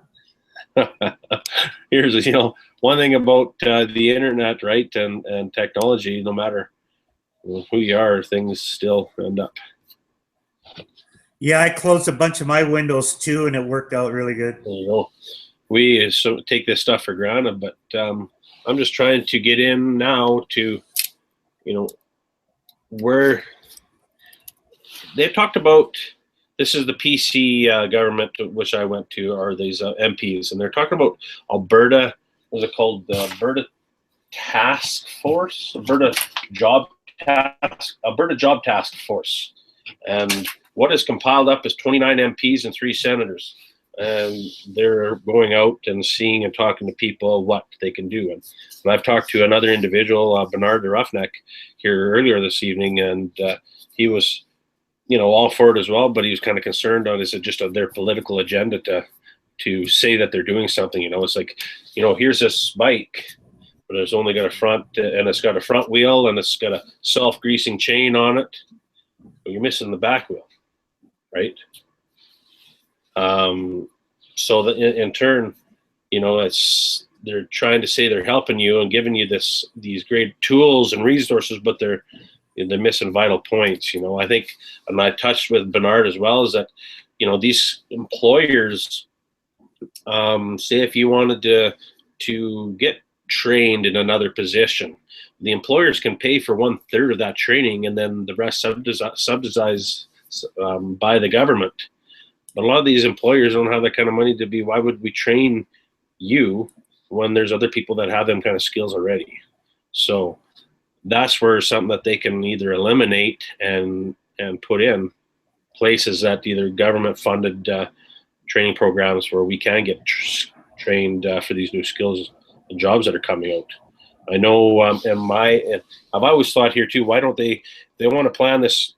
Here's, you know, one thing about the internet, right, and technology, no matter who you are, things still end up. Yeah, I closed a bunch of my windows too, and it worked out really good. You know, we take this stuff for granted, but I'm just trying to get in now to, you know, where they've talked about. This is the PC government, which I went to, are these MPs, and they're talking about Alberta. What is it called? The Alberta Task Force, Alberta Job Task Force, and what is compiled up is 29 MPs and 3 senators, and they're going out and seeing and talking to people what they can do. And I've talked to another individual, Bernard de Roughneck, here earlier this evening, and he was, you know, all for it as well, but he was kind of concerned on, is it just their political agenda to say that they're doing something? You know, it's like, you know, here's this bike, but it's only got a front, and it's got a front wheel, and it's got a self-greasing chain on it. But you're missing the back wheel, right? So that in turn, you know, they're trying to say they're helping you and giving you these great tools and resources, but they're missing vital points. You know, I think, and I touched with Bernard as well, is that, you know, these employers, say if you wanted to get trained in another position, the employers can pay for 1/3 of that training, and then the rest subsidized by the government. But a lot of these employers don't have that kind of money to be. Why would we train you when there's other people that have them kind of skills already? So that's where something that they can either eliminate and put in places that either government funded training programs where we can get trained for these new skills and jobs that are coming out. I know, I've always thought here too, why don't they want to plan this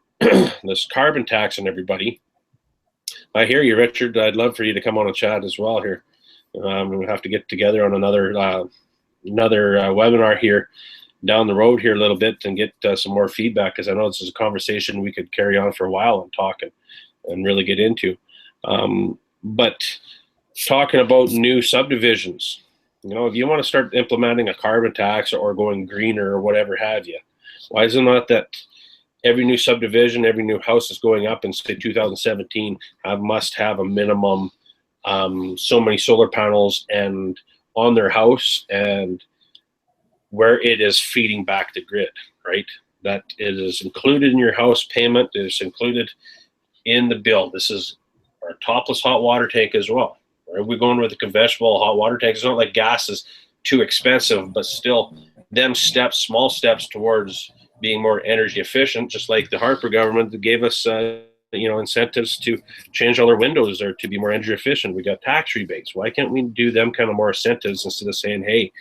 this carbon tax on everybody? I hear you, Richard. I'd love for you to come on and chat as well here. We'll have to get together on another webinar here down the road here a little bit and get some more feedback, because I know this is a conversation we could carry on for a while and talk and really get into. But talking about new subdivisions, you know, if you want to start implementing a carbon tax or going greener or whatever have you, why is it not that every new subdivision, every new house is going up in say 2017 must have a minimum so many solar panels and on their house, and where it is feeding back the grid, right? That it is included in your house payment, it is included in the bill. This is our topless hot water tank as well. Right? We're going with a conventional hot water tank. It's not like gas is too expensive, but still, them steps, small steps towards being more energy efficient, just like the Harper government that gave us incentives to change all our windows or to be more energy efficient. We got tax rebates. Why can't we do them kind of more incentives instead of saying, hey,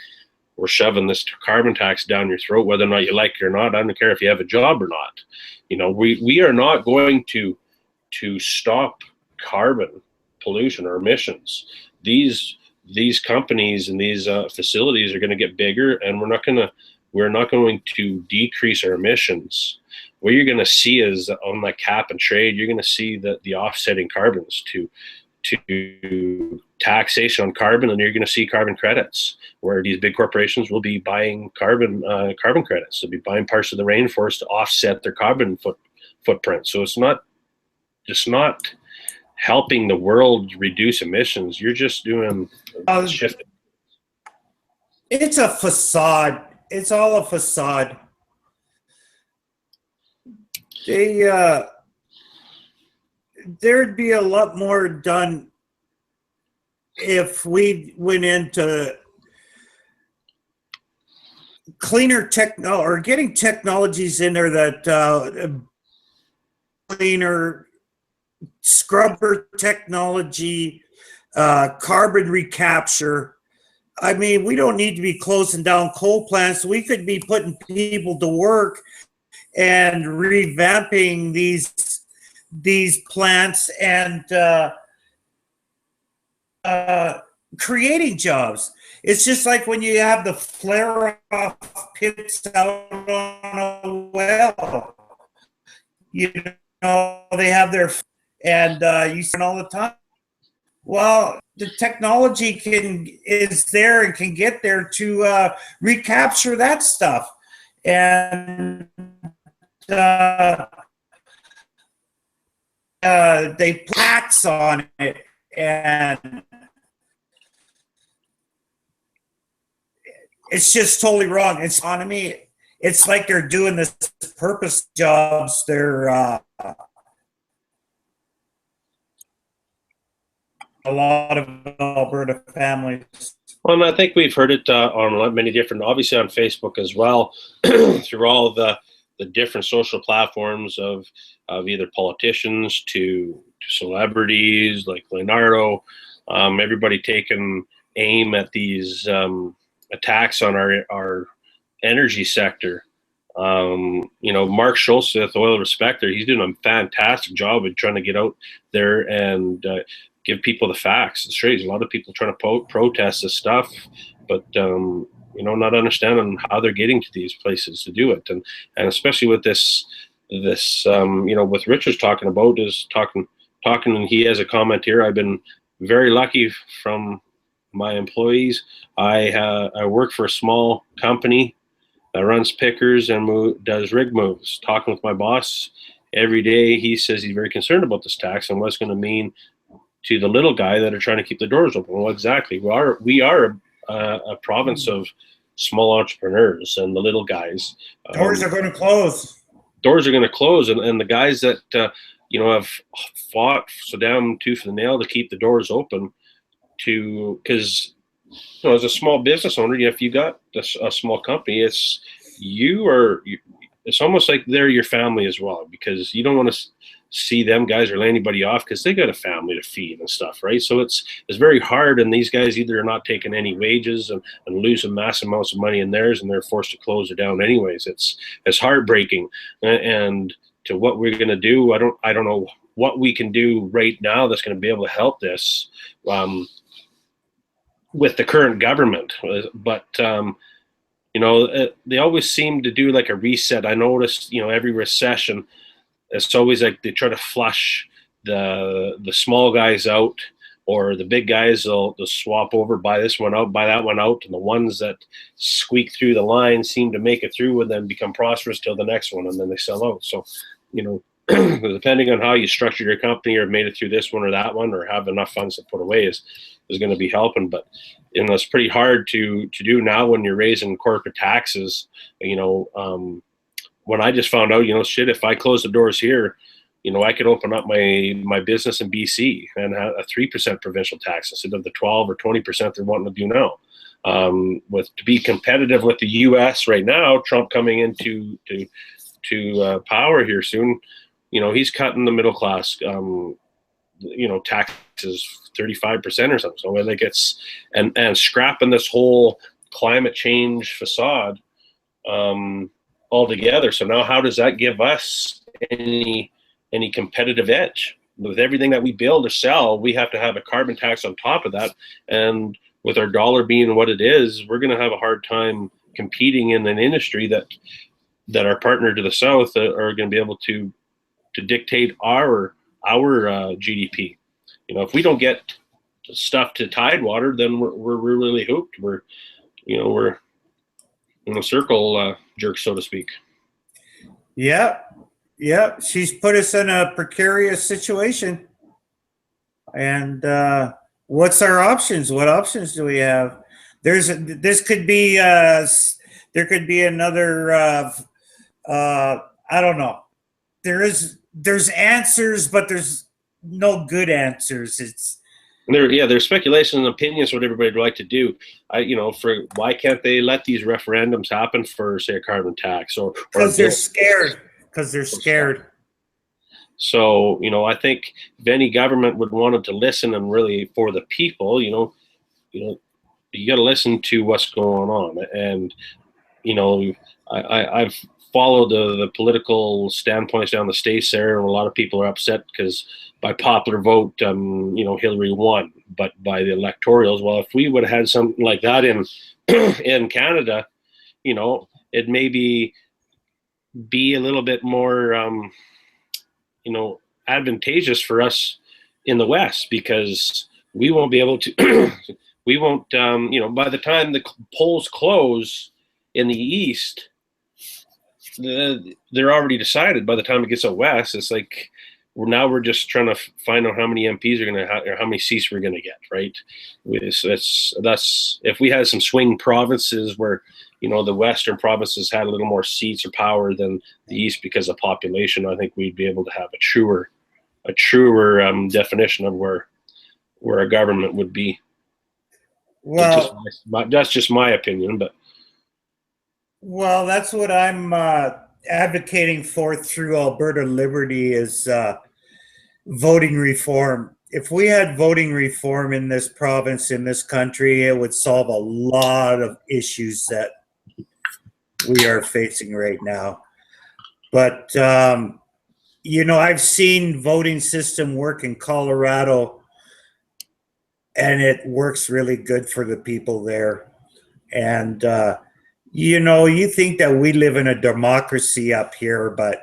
we're shoving this carbon tax down your throat, whether or not you like it or not. I don't care if you have a job or not. We are not going to stop carbon pollution or emissions. These companies and these facilities are going to get bigger, and we're not going to decrease our emissions. What you're going to see is on the cap and trade, you're going to see the offsetting carbons to taxation on carbon, and you're going to see carbon credits where these big corporations will be buying carbon credits. They'll be buying parts of the rainforest to offset their carbon footprint. So it's not helping the world reduce emissions. You're just doing shifting. It's a facade. It's all a facade. There'd be a lot more done if we went into cleaner or getting technologies in there that cleaner scrubber technology, carbon recapture. I mean, we don't need to be closing down coal plants. We could be putting people to work and revamping these plants and creating jobs. It's just like when you have the flare-off pits out on a well. They have their, and you see it all the time. Well, the technology is there and can get there to recapture that stuff, and they tax on it, and it's just totally wrong. It's economy. It's like they're doing this purpose jobs. They're a lot of Alberta families. Well, and I think we've heard it on many different, obviously on Facebook as well, through all the different social platforms of either politicians to celebrities like Leonardo, everybody taking aim at these attacks on our energy sector. Mark Schultz, with Oil Respecter, he's doing a fantastic job of trying to get out there and give people the facts. It's straight. There's a lot of people trying to protest this stuff, but not understanding how they're getting to these places to do it, and especially with this with Richard's talking about is talking, and he has a comment here. I've been very lucky from my employees. I work for a small company that runs pickers and does rig moves. Talking with my boss every day, he says he's very concerned about this tax and what it's going to mean to the little guy that are trying to keep the doors open. Well, exactly. We are a province of small entrepreneurs and the little guys. Doors are going to close. Doors are going to close, and the guys that have fought so damn tooth and nail to keep the doors open, because as a small business owner, if you got a small company, it's almost like they're your family as well, because you don't want to see them guys or lay anybody off because they got a family to feed and stuff, right? So it's very hard, and these guys either are not taking any wages and losing massive amounts of money in theirs, and they're forced to close it down anyways. It's heartbreaking, and to what we're going to do, I don't know what we can do right now that's going to be able to help this with the current government, but they always seem to do like a reset. I noticed, every recession, it's always like they try to flush the small guys out, or the big guys will swap over, buy this one out, buy that one out, and the ones that squeak through the line seem to make it through and then become prosperous till the next one, and then they sell out. So, depending on how you structure your company or made it through this one or that one, or have enough funds to put away is going to be helping. But it's pretty hard to do now when you're raising corporate taxes. When I just found out, if I close the doors here, I could open up my business in BC and have a 3% provincial tax instead of the 12 or 20% they're wanting to do now. To be competitive with the U.S. right now, Trump coming into power here soon, he's cutting the middle class, taxes 35% or something. So like and scrapping this whole climate change facade altogether. So now, how does that give us any competitive edge? With everything that we build or sell, we have to have a carbon tax on top of that. And with our dollar being what it is, we're going to have a hard time competing in an industry that our partner to the south are going to be able to dictate our GDP. If we don't get stuff to Tidewater, then we're really hooped. We're in a circle jerk, so to speak. Yeah. She's put us in a precarious situation. And what's our options? What options do we have? There could be another. I don't know. There's answers, but there's no good answers. There's speculation and opinions what everybody would like to do. Why can't they let these referendums happen for, say, a carbon tax or because they're scared. Because they're scared. So I think if any government would want to listen and really for the people, you got to listen to what's going on. And I've followed the political standpoints down the states there, and a lot of people are upset because by popular vote, Hillary won, but by the electorals. Well, if we would have had something like that in Canada, it maybe be a little bit more, advantageous for us in the West, because we won't be able to, by the time the polls close in the East, they're already decided. By the time it gets out West, it's like we're just trying to find out how many MPs are going to have, or how many seats we're going to get, right? That's if we had some swing provinces where the Western provinces had a little more seats or power than the East because of population, I think we'd be able to have a truer definition of where a government would be. Well, that's just my opinion, but. Well, that's what I'm advocating for through Alberta Liberty is voting reform. If we had voting reform in this province, in this country, it would solve a lot of issues that we are facing right now. But, I've seen voting system work in Colorado, and it works really good for the people there. And, you think that we live in a democracy up here, but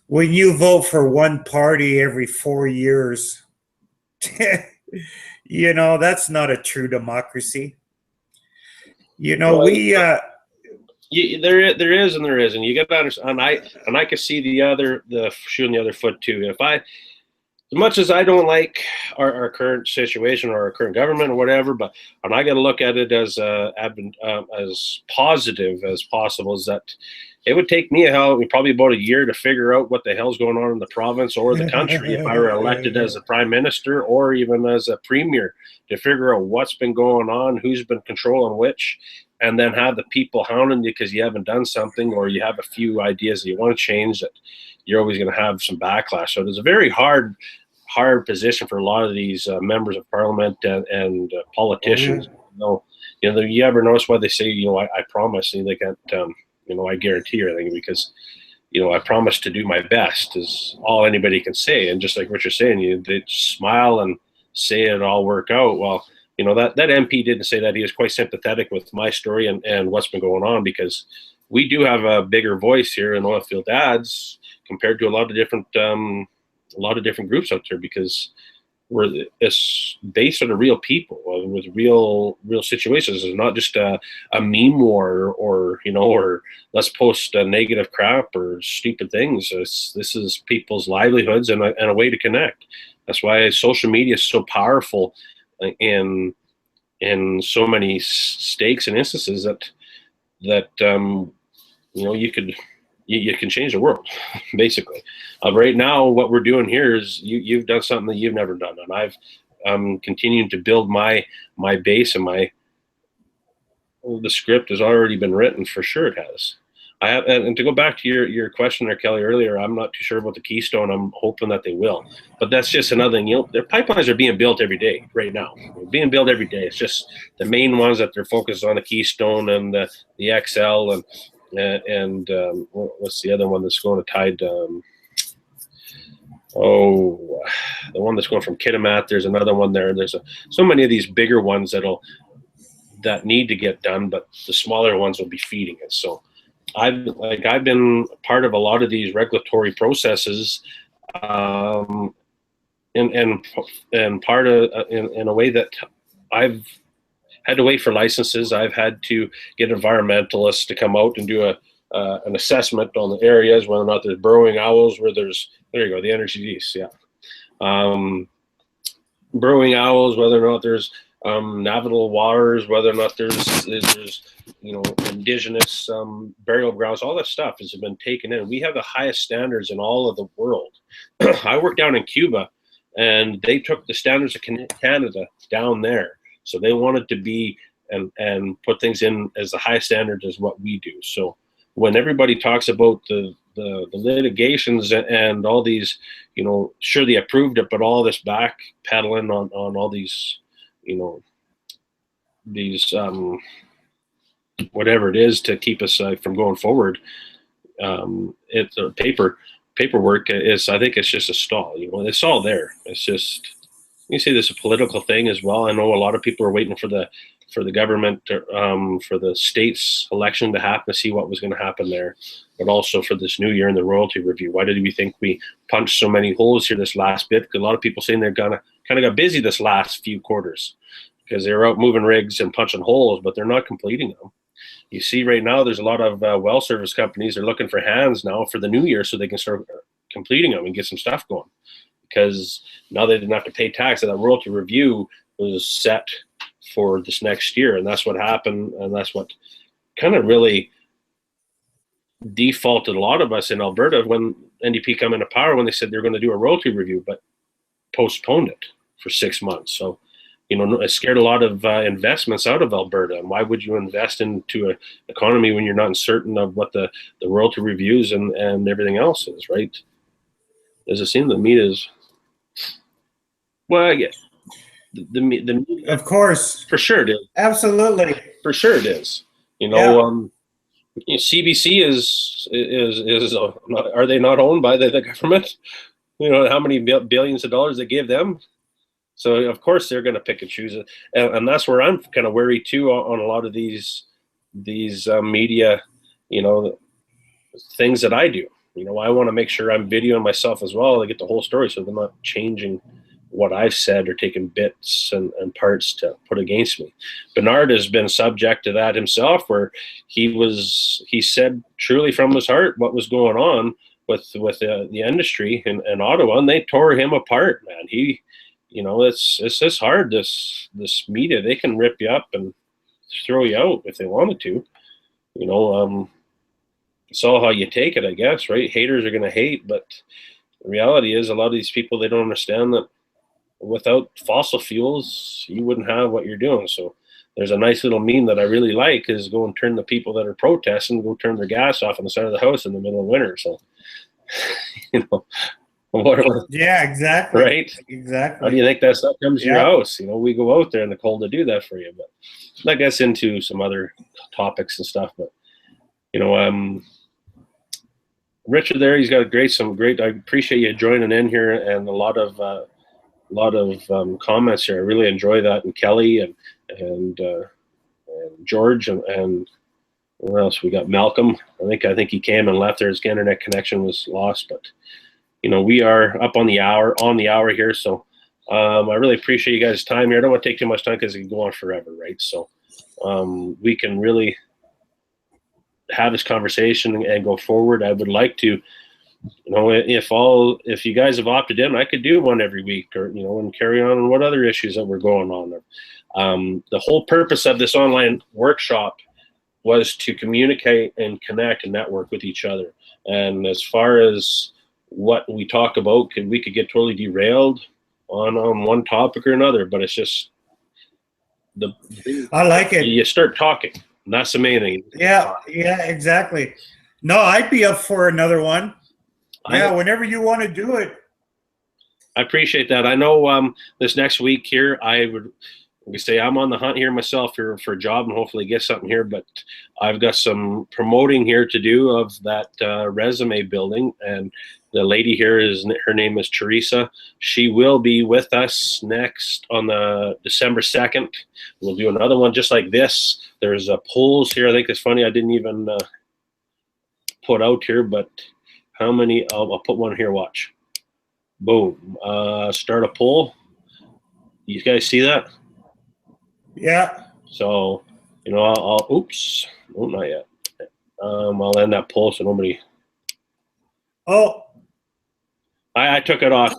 when you vote for one party every 4 years, that's not a true democracy. There is and there isn't. You got to understand, and I can see the shoe on the other foot too. As much as I don't like our current situation or our current government or whatever, and I got to look at it as positive as possible, is that it would take me probably about a year to figure out what the hell's going on in the province or the country if I were elected as a prime minister or even as a premier, to figure out what's been going on, who's been controlling which, and then have the people hounding you because you haven't done something or you have a few ideas that you want to change, that you're always going to have some backlash. So there's a very hard position for a lot of these members of parliament and politicians. You ever notice why they say, I promise, and they can't, I guarantee or anything, because, I promise to do my best is all anybody can say. And just like what you're saying, they smile and say it all work out. Well, that MP didn't say that. He was quite sympathetic with my story and what's been going on, because we do have a bigger voice here in oilfield ads compared to a lot of different groups out there, because where it's based on the real people with real situations. It's not just a meme war or let's post negative crap or stupid things. This is people's livelihoods and a way to connect. That's why social media is so powerful in so many stakes and instances that you can change the world, basically. Right now, what we're doing here is you've done something that you've never done, and I'm continuing to build my base, and the script has already been written, for sure it has. I have, and to go back to your question there, Kelly, earlier, I'm not too sure about the Keystone. I'm hoping that they will, but that's just another thing. Their pipelines are being built every day right now. They're being built every day. It's just the main ones that they're focused on, the Keystone and the XL and what's the other one that's going to Tide? The one that's going from Kitimat. There's another one there. There's so many of these bigger ones that need to get done, but the smaller ones will be feeding it. So I've been part of a lot of these regulatory processes, and part of in a way that I've had to wait for licenses. I've had to get environmentalists to come out and do an assessment on the areas, whether or not there's burrowing owls, there you go, the energy geese, yeah. Burrowing owls, whether or not there's navigable waters, whether or not there's indigenous burial grounds, all that stuff has been taken in. We have the highest standards in all of the world. I work down in Cuba, and they took the standards of Canada down there. So they wanted to be and put things in as the highest standard as what we do. So when everybody talks about the litigations and all these, sure, they approved it, but all this backpedaling on all these, whatever it is to keep us from going forward, it's paperwork is, I think it's just a stall. It's all there. It's just, you say this is a political thing as well. I know a lot of people are waiting for the government for the state's election to happen to see what was going to happen there, but also for this new year in the royalty review. Why did we think we punched so many holes here this last bit? Because a lot of people saying they're kind of got busy this last few quarters because they were out moving rigs and punching holes, but they're not completing them. You see right now there's a lot of well service companies are looking for hands now for the new year so they can start completing them and get some stuff going. Because now they didn't have to pay tax. That royalty review was set for this next year, and that's what happened, and that's what kind of really defaulted a lot of us in Alberta when NDP come into power, when they said they're going to do a royalty review, but postponed it for 6 months. So, it scared a lot of investments out of Alberta. And why would you invest into an economy when you're not certain of what the royalty reviews and everything else is, right? Does it seem the meat is? Well, I guess the meat, of course, for sure it is. Absolutely, for sure it is. CBC is are they not owned by the government? How many billions of dollars they give them? So of course they're going to pick and choose it, and that's where I'm kind of wary too on a lot of these media, things that I do. I want to make sure I'm videoing myself as well to get the whole story, so they're not changing what I've said or taking bits and parts to put against me. Bernard has been subject to that himself, where he said truly from his heart what was going on with the industry in Ottawa, and they tore him apart, man. It's just hard. This media, they can rip you up and throw you out if they wanted to. It's all how you take it, I guess, right? Haters are going to hate, but the reality is a lot of these people, they don't understand that without fossil fuels, you wouldn't have what you're doing. So there's a nice little meme that I really like is go and turn the people that are protesting, go turn their gas off on the side of the house in the middle of winter. So, yeah, exactly. Right? Exactly. How do you think that stuff comes to your house? We go out there in the cold to do that for you. But that gets into some other topics and stuff. But, Richard there, he's got some great, I appreciate you joining in here, and a lot of comments here. I really enjoy that. And Kelly and George and what else? We got Malcolm. I think he came and left there. His internet connection was lost, but we are up on the hour here. So I really appreciate you guys' time here. I don't want to take too much time because it can go on forever, right? So we can really have this conversation and go forward. I would like to, if you guys have opted in, I could do one every week, or and carry on what other issues that were going on. The whole purpose of this online workshop was to communicate and connect and network with each other. And as far as what we talk about, we could get totally derailed on one topic or another, but it's just I like it. You start talking, and that's the main thing. Yeah, exactly. No, I'd be up for another one. Yeah, whenever you want to do it. I appreciate that. I know this next week here, I would say I'm on the hunt here myself for a job and hopefully get something here, but I've got some promoting here to do of that resume building, and the lady here her name is Teresa. She will be with us next on the December 2nd. We'll do another one just like this. There's polls here. I think it's funny I didn't even put out here, but how many? I'll put one here. Watch. Boom. Start a poll. You guys see that? Yeah. So, I'll oops. Oh, not yet. I'll end that poll so nobody. Oh. I took it off.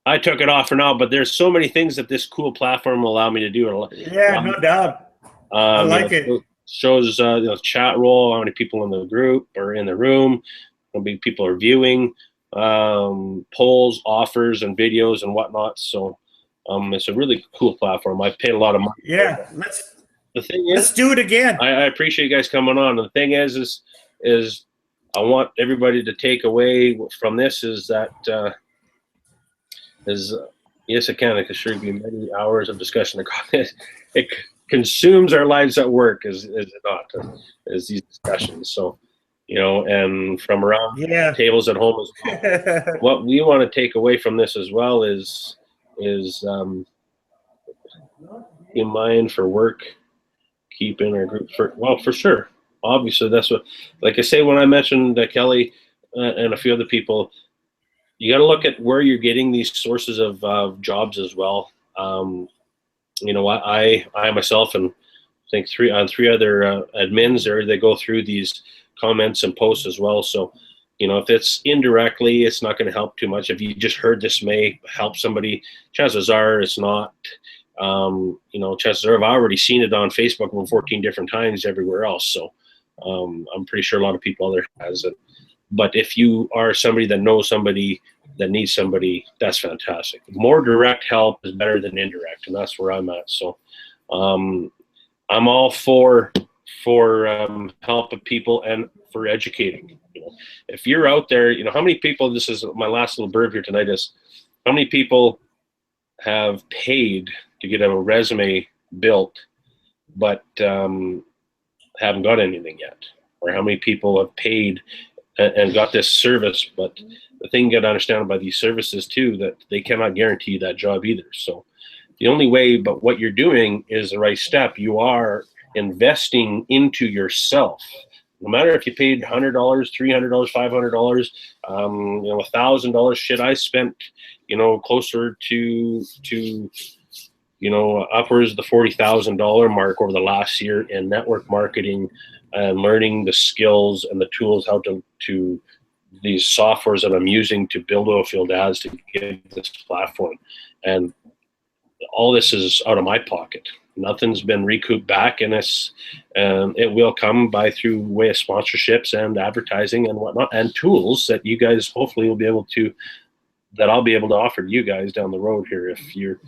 I took it off for now, but there's so many things that this cool platform will allow me to do. Yeah, no doubt. I like it. Shows chat roll, how many people in the group or in the room, how many people are viewing, polls, offers, and videos and whatnot. So it's a really cool platform. I paid a lot of money. Yeah, let's do it again. I appreciate you guys coming on. And the thing is I want everybody to take away from this is that yes, it can. It could sure be many hours of discussion. It consumes our lives at work, is it not? Is these discussions. So, and from around tables at home as well. What we want to take away from this as well is in mind for work, keeping our group for sure. Obviously, that's what, like I say, when I mentioned Kelly and a few other people, you got to look at where you're getting these sources of jobs as well. I myself and I think three other admins there, they go through these comments and posts as well. So, if it's indirectly, it's not going to help too much. If you just heard this may help somebody, chances are it's not. Chances are I've already seen it on Facebook 14 different times everywhere else. So I'm pretty sure a lot of people out there has it. But if you are somebody that knows somebody that needs somebody, that's fantastic. More direct help is better than indirect, and that's where I'm at. So I'm all for helping people and for educating. If you're out there, how many people, this is my last little burb here tonight, is how many people have paid to get a resume built but haven't got anything yet? Or how many people have paid and got this service, but the thing you got to understand about these services too, that they cannot guarantee that job either. So the only way, but what you're doing is the right step. You are investing into yourself. No matter if you paid $100, $300, $500, $1,000. Shit, I spent, closer to upwards of the $40,000 mark over the last year in network marketing and learning the skills and the tools, how to these softwares that I'm using to build oilfield ads to get this platform. And all this is out of my pocket. Nothing's been recouped back, and it will come by through way of sponsorships and advertising and whatnot, and tools that you guys hopefully will be able to, that I'll be able to offer to you guys down the road here if you're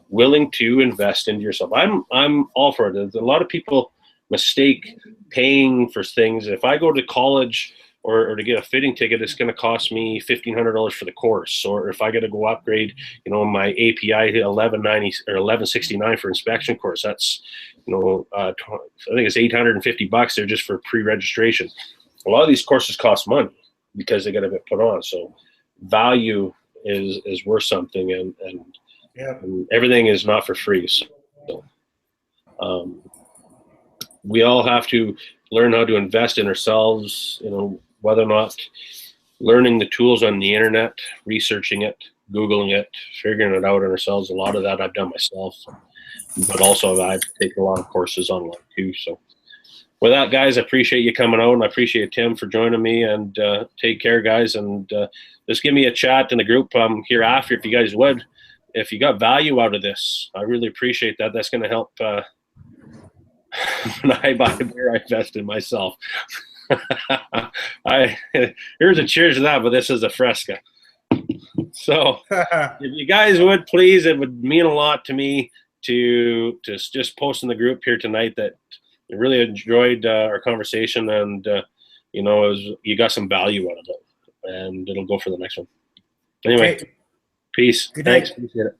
willing to invest into yourself. I'm all for it. A lot of people mistake paying for things. If I go to college or to get a fitting ticket, it's going to cost me $1,500 for the course. Or if I got to go upgrade, my API to 1190 or 1169 for inspection course, that's, I think it's $850 there just for pre-registration. A lot of these courses cost money because they got to get put on. So value is worth something, and everything is not for free. So we all have to learn how to invest in ourselves, whether or not learning the tools on the internet, researching it, Googling it, figuring it out on ourselves. A lot of that I've done myself, but also I've taken a lot of courses online too. So with that, guys, I appreciate you coming out, and I appreciate Tim for joining me, and take care, guys, and just give me a chat in the group here after if you guys would. If you got value out of this, I really appreciate that. That's going to help when I buy a beer I invest in myself. Here's a cheers to that, but this is a Fresca. So if you guys would, please, it would mean a lot to me to just post in the group here tonight that I really enjoyed our conversation, and you got some value out of it, and it'll go for the next one. Anyway, Okay. peace. Good Thanks. night. Appreciate it.